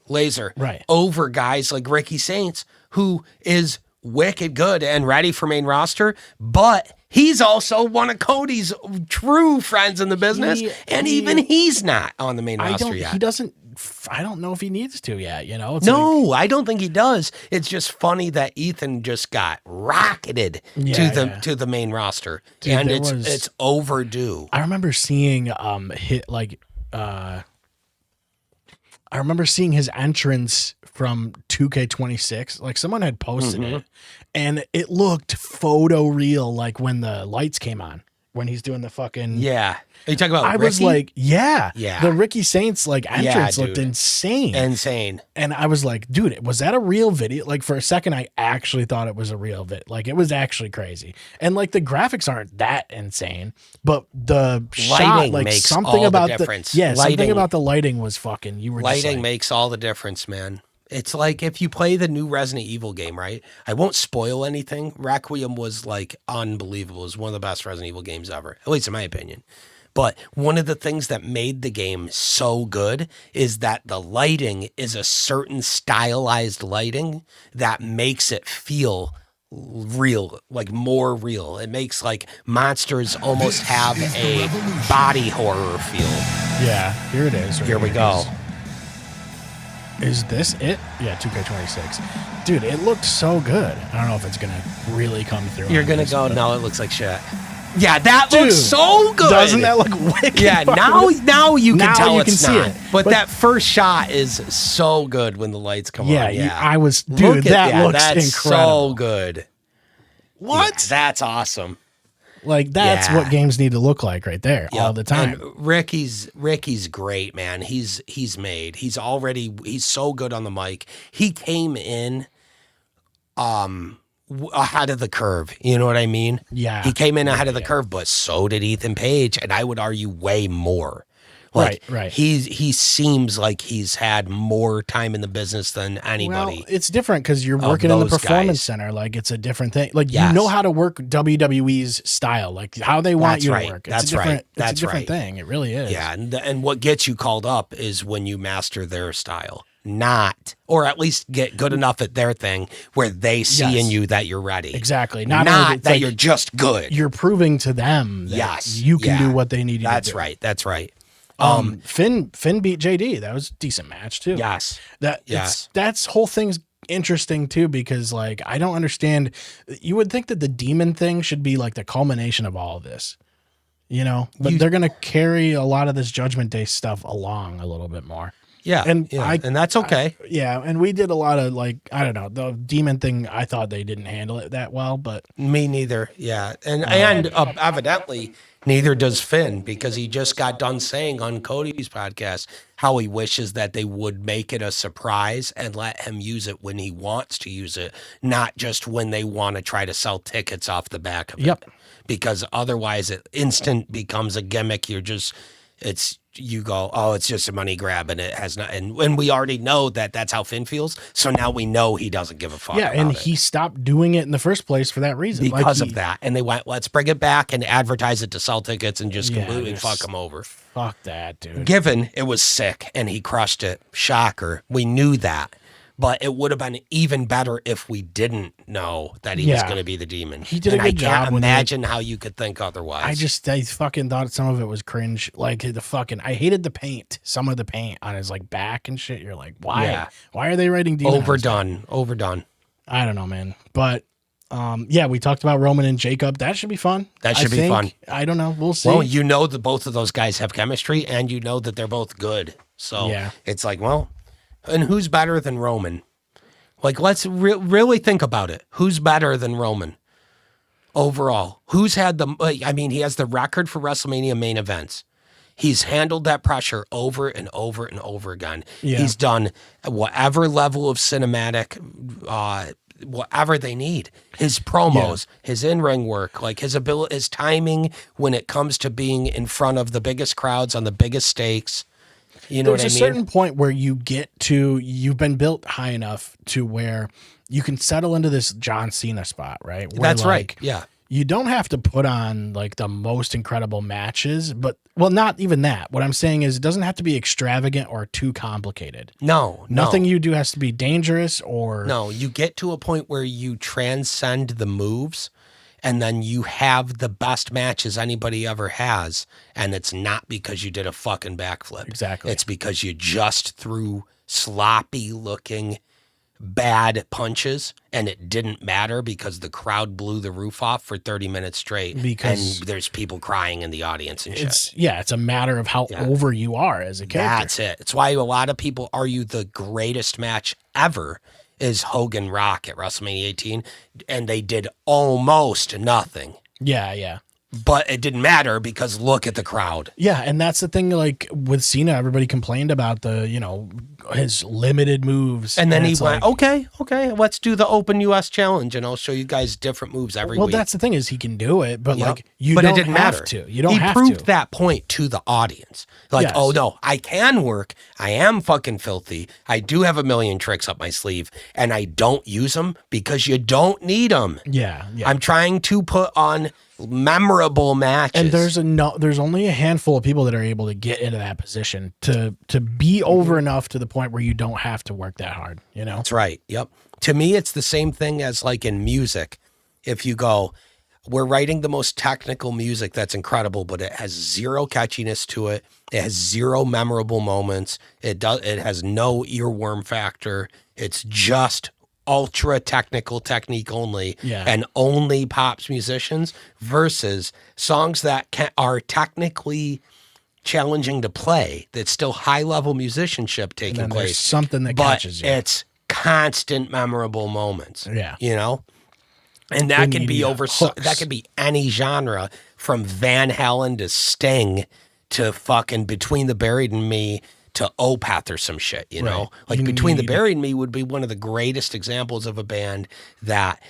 laser, right, over guys like Ricky Saints, who is wicked good and ready for main roster, but he's also one of Cody's true friends in the business, and even he's not on the main roster yet. He doesn't. I don't know if he needs to yet. You know? I don't think he does. It's just funny that Ethan just got rocketed to the main roster, dude, and it's overdue. I remember seeing I remember seeing his entrance from 2K26. Like someone had posted it, and it looked photo real. Like when the lights came on, when he's doing the fucking Are you talking about? I Ricky? was like, the Ricky Saints like entrance looked insane. And I was like, dude, was that a real video? Like for a second, I actually thought it was a real vid. Like it was actually crazy. And like the graphics aren't that insane, but the lighting shot, like makes something all about the difference. Something about the lighting was fucking. You were lighting makes all the difference, man. It's like if you play the new Resident Evil game, right? I won't spoil anything. Requiem was like unbelievable. It was one of the best Resident Evil games ever, at least in my opinion. But one of the things that made the game so good is that the lighting is a certain stylized lighting that makes it feel real, like more real. It makes like monsters almost have a body horror feel. Yeah, here it is. Here we go. Is this it? Yeah, 2K26. Dude, it looked so good. I don't know if it's going to really come through. You're going to go, no, it looks like shit. Yeah, that looks so good. Doesn't that look wicked? Yeah, now you can tell it's not. It. But that first shot is so good when the lights come on. Yeah, I was, dude, that looks incredible. So good. What? Yeah, that's awesome. Like that's what games need to look like right there all the time. And Ricky's great, man. He's so good on the mic. He came in ahead of the curve. You know what I mean? Yeah. He came in ahead of the curve, but so did Ethan Page, and I would argue way more. Like, right. He seems like he's had more time in the business than anybody. Well, it's different because you're working in the performance center. Like it's a different thing. Like you know how to work WWE's style, like how they want you to work. It's a different thing. It really is. Yeah, and what gets you called up is when you master their style, or at least get good enough at their thing where they see in you that you're ready. Exactly. Not that like you're just good. You're proving to them that you can do what they need you to do. That's right. Finn beat JD. That was a decent match too. Yes. That's whole thing's interesting too, because like I don't understand. You would think that the demon thing should be like the culmination of all of this, you know, but they're gonna carry a lot of this Judgment Day stuff along a little bit more. Yeah. And that's okay. And we did a lot of like, I don't know, the demon thing. I thought they didn't handle it that well, but me neither. Yeah. And evidently neither does Finn, because he just got done saying on Cody's podcast how he wishes that they would make it a surprise and let him use it when he wants to use it, not just when they want to try to sell tickets off the back of it. Because otherwise it instant becomes a gimmick. You go, oh, it's just a money grab, and it has not. And when we already know that that's how Finn feels, so now we know he doesn't give a fuck. Yeah, and he stopped doing it in the first place for that reason, because of that. And they went, let's bring it back and advertise it to sell tickets and just completely fuck him over. Fuck that, dude. Given it was sick and he crushed it, shocker. We knew that. But it would have been even better if we didn't know that he was going to be the demon. He did a good job. I can't imagine how you could think otherwise. I fucking thought some of it was cringe. Like I hated the paint. Some of the paint on his like back and shit. You're like, why? Yeah. Why are they writing demon? Overdone. I don't know, man. But we talked about Roman and Jacob. That should be fun. That should be fun. I don't know. We'll see. Well, you know that both of those guys have chemistry, and you know that they're both good. So it's like, well, And who's better than Roman? Like, let's really think about it. Who's better than Roman overall? Who's had he has the record for WrestleMania main events. He's handled that pressure over and over and over again. Yeah. He's done whatever level of cinematic, whatever they need. His promos, his in-ring work, like his ability, his timing when it comes to being in front of the biggest crowds on the biggest stakes. You know what I mean? There's a certain point where you've been built high enough to where you can settle into this John Cena spot, right? Where, That's right. Yeah. You don't have to put on like the most incredible matches, but not even that. What I'm saying is it doesn't have to be extravagant or too complicated. No. Nothing you do has to be dangerous or. No, you get to a point where you transcend the moves and then you have the best matches anybody ever has. And it's not because you did a fucking backflip. Exactly. It's because you just threw sloppy looking bad punches and it didn't matter because the crowd blew the roof off for 30 minutes straight and there's people crying in the audience and shit. It's a matter of how over you are as a character. That's it. It's why a lot of people argue the greatest match ever is Hogan Rock at WrestleMania 18 and they did almost nothing. Yeah. But it didn't matter because look at the crowd. Yeah, and that's the thing, like with Cena, everybody complained about his limited moves. And then he went, okay, let's do the Open US Challenge and I'll show you guys different moves every week. Well, that's the thing is he can do it, but but don't it didn't have matter. to. You don't he have proved to. that point to the audience. Like, Yes. oh no, I can work. I am fucking filthy. I do have a million tricks up my sleeve and I don't use them because you don't need them. Yeah. I'm trying to put on memorable matches. And there's only a handful of people that are able to get into that position to be over enough to the point where you don't have to work that hard, That's right. Yep. To me, it's the same thing as like in music. If you go, we're writing the most technical music that's incredible, but it has zero catchiness to it. It has zero memorable moments. It has no earworm factor. It's just ultra technical technique only and only pops musicians versus songs that are technically challenging to play that's still high level musicianship taking and place. There's something that but catches you. It's constant memorable moments. Yeah. And that can be hooks. that could be any genre from Van Halen to Sting to fucking Between the Buried and Me to Opeth or some shit, know? Like Between the Buried and Me would be one of the greatest examples of a band that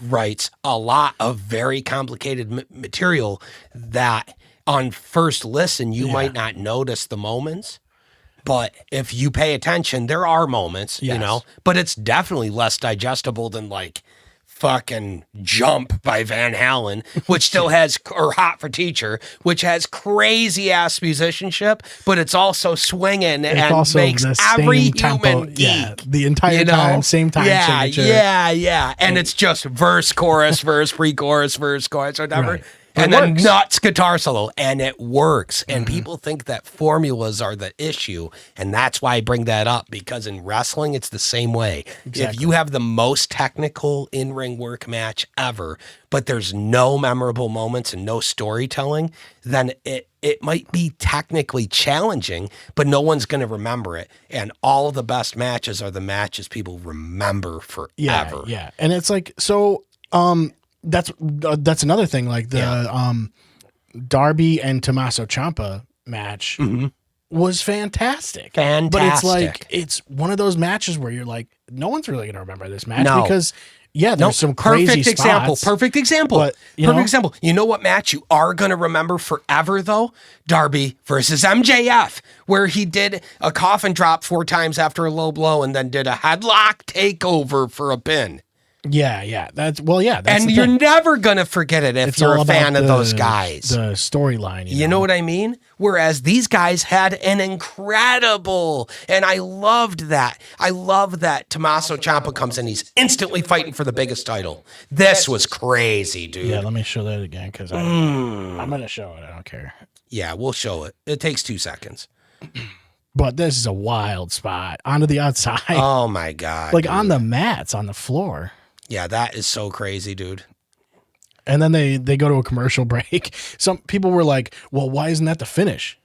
writes a lot of very complicated material that on first listen, you might not notice the moments. But if you pay attention, there are moments, but it's definitely less digestible than like fucking Jump by Van Halen, which still has, or Hot for Teacher, which has crazy ass musicianship, but it's also swinging and also makes the every same tempo, human geek. the entire time, same time signature. Yeah. And it's just verse, chorus, verse, pre-chorus, verse, chorus, whatever. Right. And then nuts guitar solo, and it works. And people think that formulas are the issue, and that's why I bring that up, because in wrestling, it's the same way. Exactly. If you have the most technical in-ring work match ever, but there's no memorable moments and no storytelling, then it might be technically challenging, but no one's going to remember it. And all of the best matches are the matches people remember forever. Yeah. And it's like, so, that's another thing. Like the Darby and Tommaso Ciampa match was fantastic. But it's like it's one of those matches where you're like, no one's really gonna remember this match because there's some crazy spots. Perfect example. But, perfect example. You know what match you are gonna remember forever though? Darby versus MJF, where he did a coffin drop 4 times after a low blow and then did a headlock takeover for a pin. Yeah. That's and you're never going to forget it if you're a fan of those guys. The storyline. You know what I mean? Whereas these guys had an incredible, and I loved that. I love that Tommaso Ciampa comes in, he's instantly fighting for the biggest title. This was crazy, dude. Yeah, let me show that again because I'm going to show it. I don't care. Yeah, we'll show it. It takes 2 seconds. But this is a wild spot. Onto the outside. Oh, my God. Like on the mats, on the floor. Yeah, that is so crazy, dude. And then they go to a commercial break. Some people were like, well, why isn't that the finish?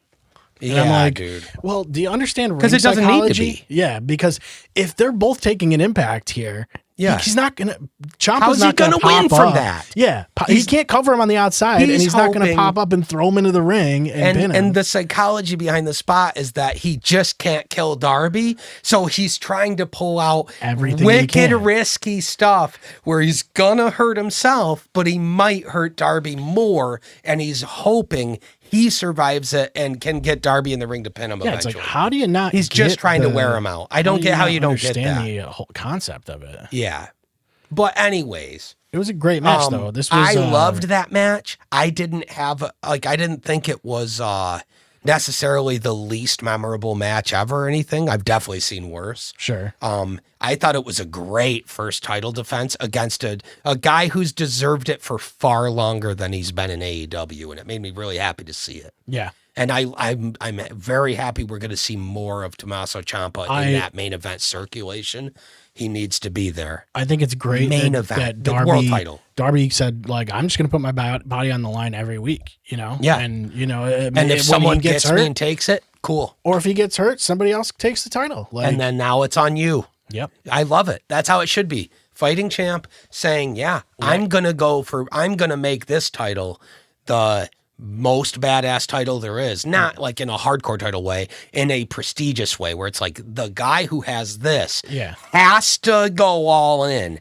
And I'm like, dude. well, do you understand ring 'Cause it doesn't need to psychology? Yeah, because if they're both taking an impact here, he's not gonna. Ciampa's not gonna win pop from up. that. Yeah, he can't cover him on the outside, and he's not gonna pop up and throw him into the ring and pin him. And the psychology behind the spot is that he just can't kill Darby, so he's trying to pull out everything wicked, risky stuff where he's gonna hurt himself, but he might hurt Darby more, and he's hoping he survives it and can get Darby in the ring to pin him eventually. It's like, how do you not? He's just trying to wear him out. I don't get how you don't get that. Understand the whole concept of it. Yeah. But anyways, it was a great match though. This was I loved that match. I didn't think it was necessarily the least memorable match ever or anything. I've definitely seen worse. Sure. I thought it was a great first title defense against a guy who's deserved it for far longer than he's been in AEW, and it made me really happy to see it. Yeah. And I'm very happy we're going to see more of Tommaso Ciampa in that main event circulation. He needs to be there. I think it's great that Darby, world title. Darby said, like, I'm just going to put my body on the line every week, you know? Yeah. And, you know, and if someone gets hurt, me and takes it, cool. Or if he gets hurt, somebody else takes the title. Like, and then now it's on you. Yep. I love it. That's how it should be. Fighting champ saying, I'm going to make this title the most badass title there is, not like in a hardcore title way, in a prestigious way where it's like the guy who has this has to go all in,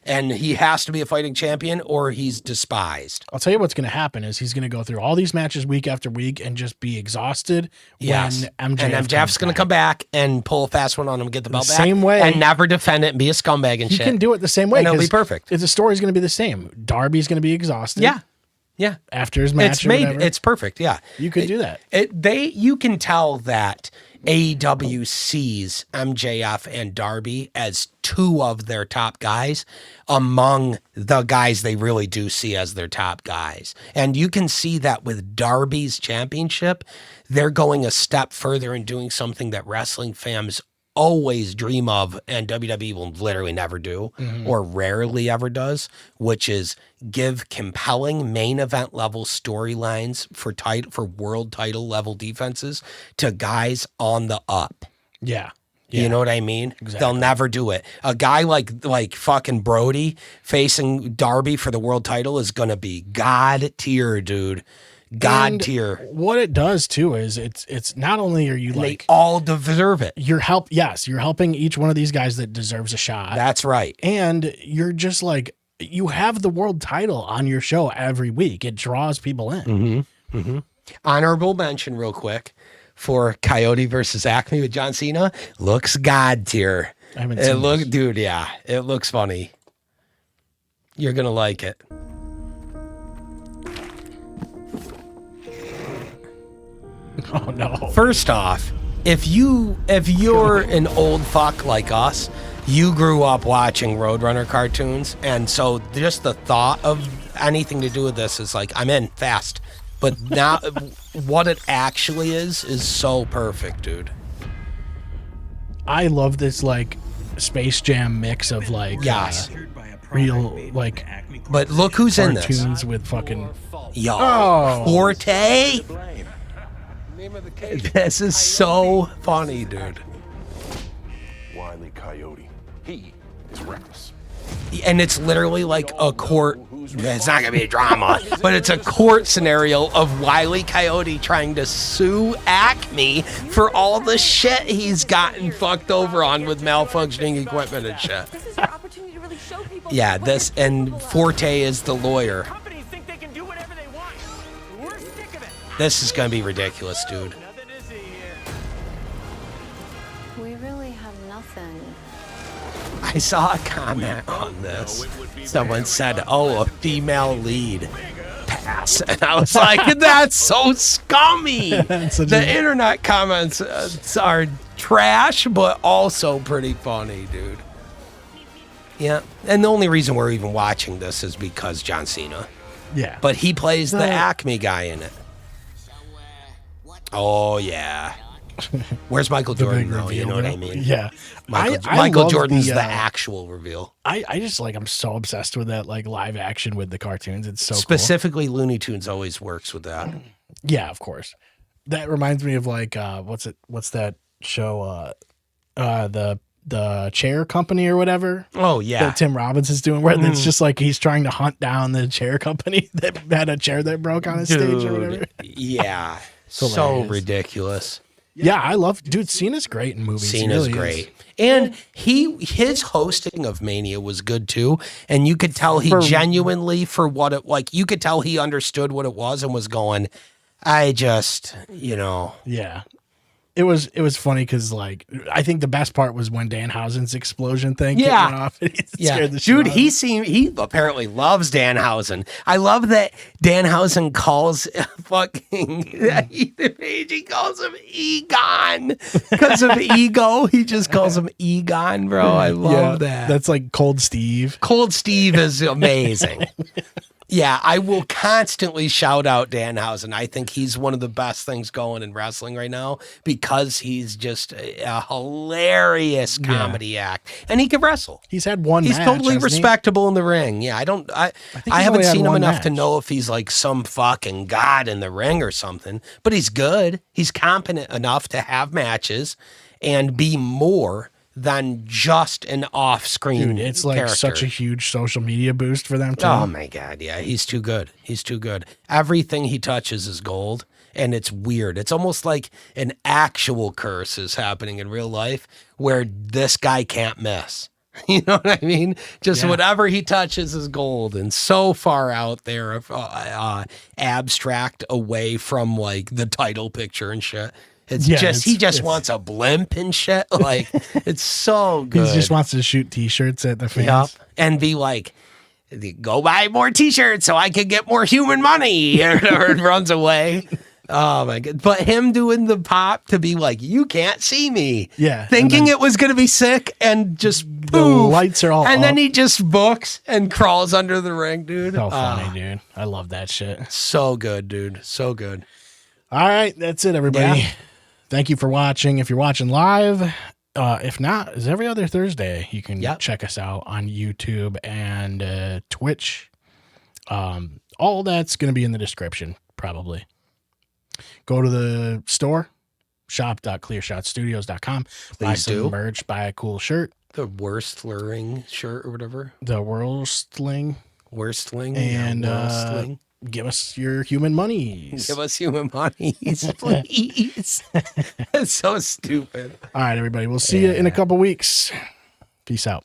and he has to be a fighting champion or he's despised. I'll tell you what's going to happen is he's going to go through all these matches week after week and just be exhausted when MJF's going to come back and pull a fast one on him, get the belt back, same way, and never defend it and be a scumbag and shit. He can do it the same way. And it'll be perfect. The story's going to be the same. Darby's going to be exhausted. Yeah. After his match, it's perfect. Yeah, you could do that. You can tell that AEW sees MJF and Darby as two of their top guys among the guys they really do see as their top guys, and you can see that with Darby's championship, they're going a step further and doing something that wrestling fans always dream of and WWE will literally never do or rarely ever does, which is give compelling main event level storylines for world title level defenses to guys on the up. Yeah. You know what I mean? Exactly. They'll never do it. A guy like fucking Brody facing Darby for the world title is going to be God tier, dude. God tier. What it does too is it's not only are you they all deserve it. You're helping each one of these guys that deserves a shot. That's right. And you're just like, you have the world title on your show every week. It draws people in. Honorable mention real quick for Coyote versus Acme with John Cena. Looks God tier. I haven't seen it. Dude, yeah. It looks funny. You're gonna like it. Oh no. First off, if you're an old fuck like us, you grew up watching Roadrunner cartoons, and so just the thought of anything to do with this is like, I'm in fast. But now what it actually is so perfect, dude. I love this like Space Jam mix of like real like, but look who's in this. Cartoons with fucking Forte. This is so funny, dude. Wily Coyote. He is reckless. And it's literally like a court. It's not gonna be a drama, but it's a court scenario of Wily Coyote trying to sue Acme for all the shit he's gotten fucked over on with malfunctioning equipment and shit. This is your opportunity to really show people. Yeah, this and Forte is the lawyer. Companies think they can do whatever they want. We're sick of it. This is gonna be ridiculous, dude. We really have nothing. I saw a comment on this. Someone said, "Oh, a female lead pass," and I was like, "That's so scummy." The internet comments are trash, but also pretty funny, dude. Yeah, and the only reason we're even watching this is because John Cena. Yeah, but he plays the Acme guy in it. Oh yeah. Where's Michael Jordan though? You know what I mean? Yeah. Michael Jordan's the actual reveal. I just like, I'm so obsessed with that like live action with the cartoons. It's so specifically cool. Looney Tunes always works with that. Yeah, of course. That reminds me of like what's that show? The chair company or whatever. Oh yeah. That Tim Robbins is doing, where it's just like he's trying to hunt down the chair company that had a chair that broke on his stage or whatever. Yeah. So hilarious. ridiculous. Yeah, I love, dude. Cena's great in movies. He Cena's really great. is. And his hosting of Mania was good too. And you could tell he genuinely, for what it, like, you could tell he understood what it was and was going, I just, Yeah. It was funny because, like, I think the best part was when Danhausen's explosion thing went off. And he scared the shit Dude, out of him. he apparently loves Danhausen. I love that Danhausen calls fucking Ethan Page, he calls him Egon because of ego. He just calls him Egon, bro. I love that. That's like Cold Steve. Cold Steve is amazing. Yeah, I will constantly shout out Danhausen. I think he's one of the best things going in wrestling right now because he's just a hilarious comedy act, and he can wrestle. He's had one He's match, totally hasn't he? respectable in the ring. Yeah, I he's haven't only had seen him one enough to match. know if he's like some fucking god in the ring or something, but he's good. He's competent enough to have matches and be more than just an off-screen Dude, it's like character. such a huge social media boost for them too. Oh my God. Yeah. He's too good. He's too good. Everything he touches is gold, and it's weird. It's almost like an actual curse is happening in real life where this guy can't miss. You know what I mean? Just whatever he touches is gold, and so far out there, abstract away from like the title picture and shit. It's he just wants a blimp and shit. Like, it's so good. He just wants to shoot T-shirts at the fans. Yep. And be like, go buy more T-shirts so I can get more human money. Or it runs away. Oh my God. But him doing the pop to be like, you can't see me. Yeah. Thinking it was going to be sick and just poof. The lights are all and then up. he just books and crawls under the ring, dude. So funny, dude. I love that shit. So good, dude. So good. All right. That's it, everybody. Yeah. Thank you for watching. If you're watching live, if not, it's every other Thursday. You can check us out on YouTube and Twitch. All that's going to be in the description, probably. Go to the store, shop.clearshotstudios.com. Buy some merch, buy a cool shirt. The worstling shirt or whatever. The Worstling. Worstling. And Worstling. Give us your human monies. Give us human monies, please. That's so stupid. All right, everybody. We'll see you in a couple weeks. Peace out.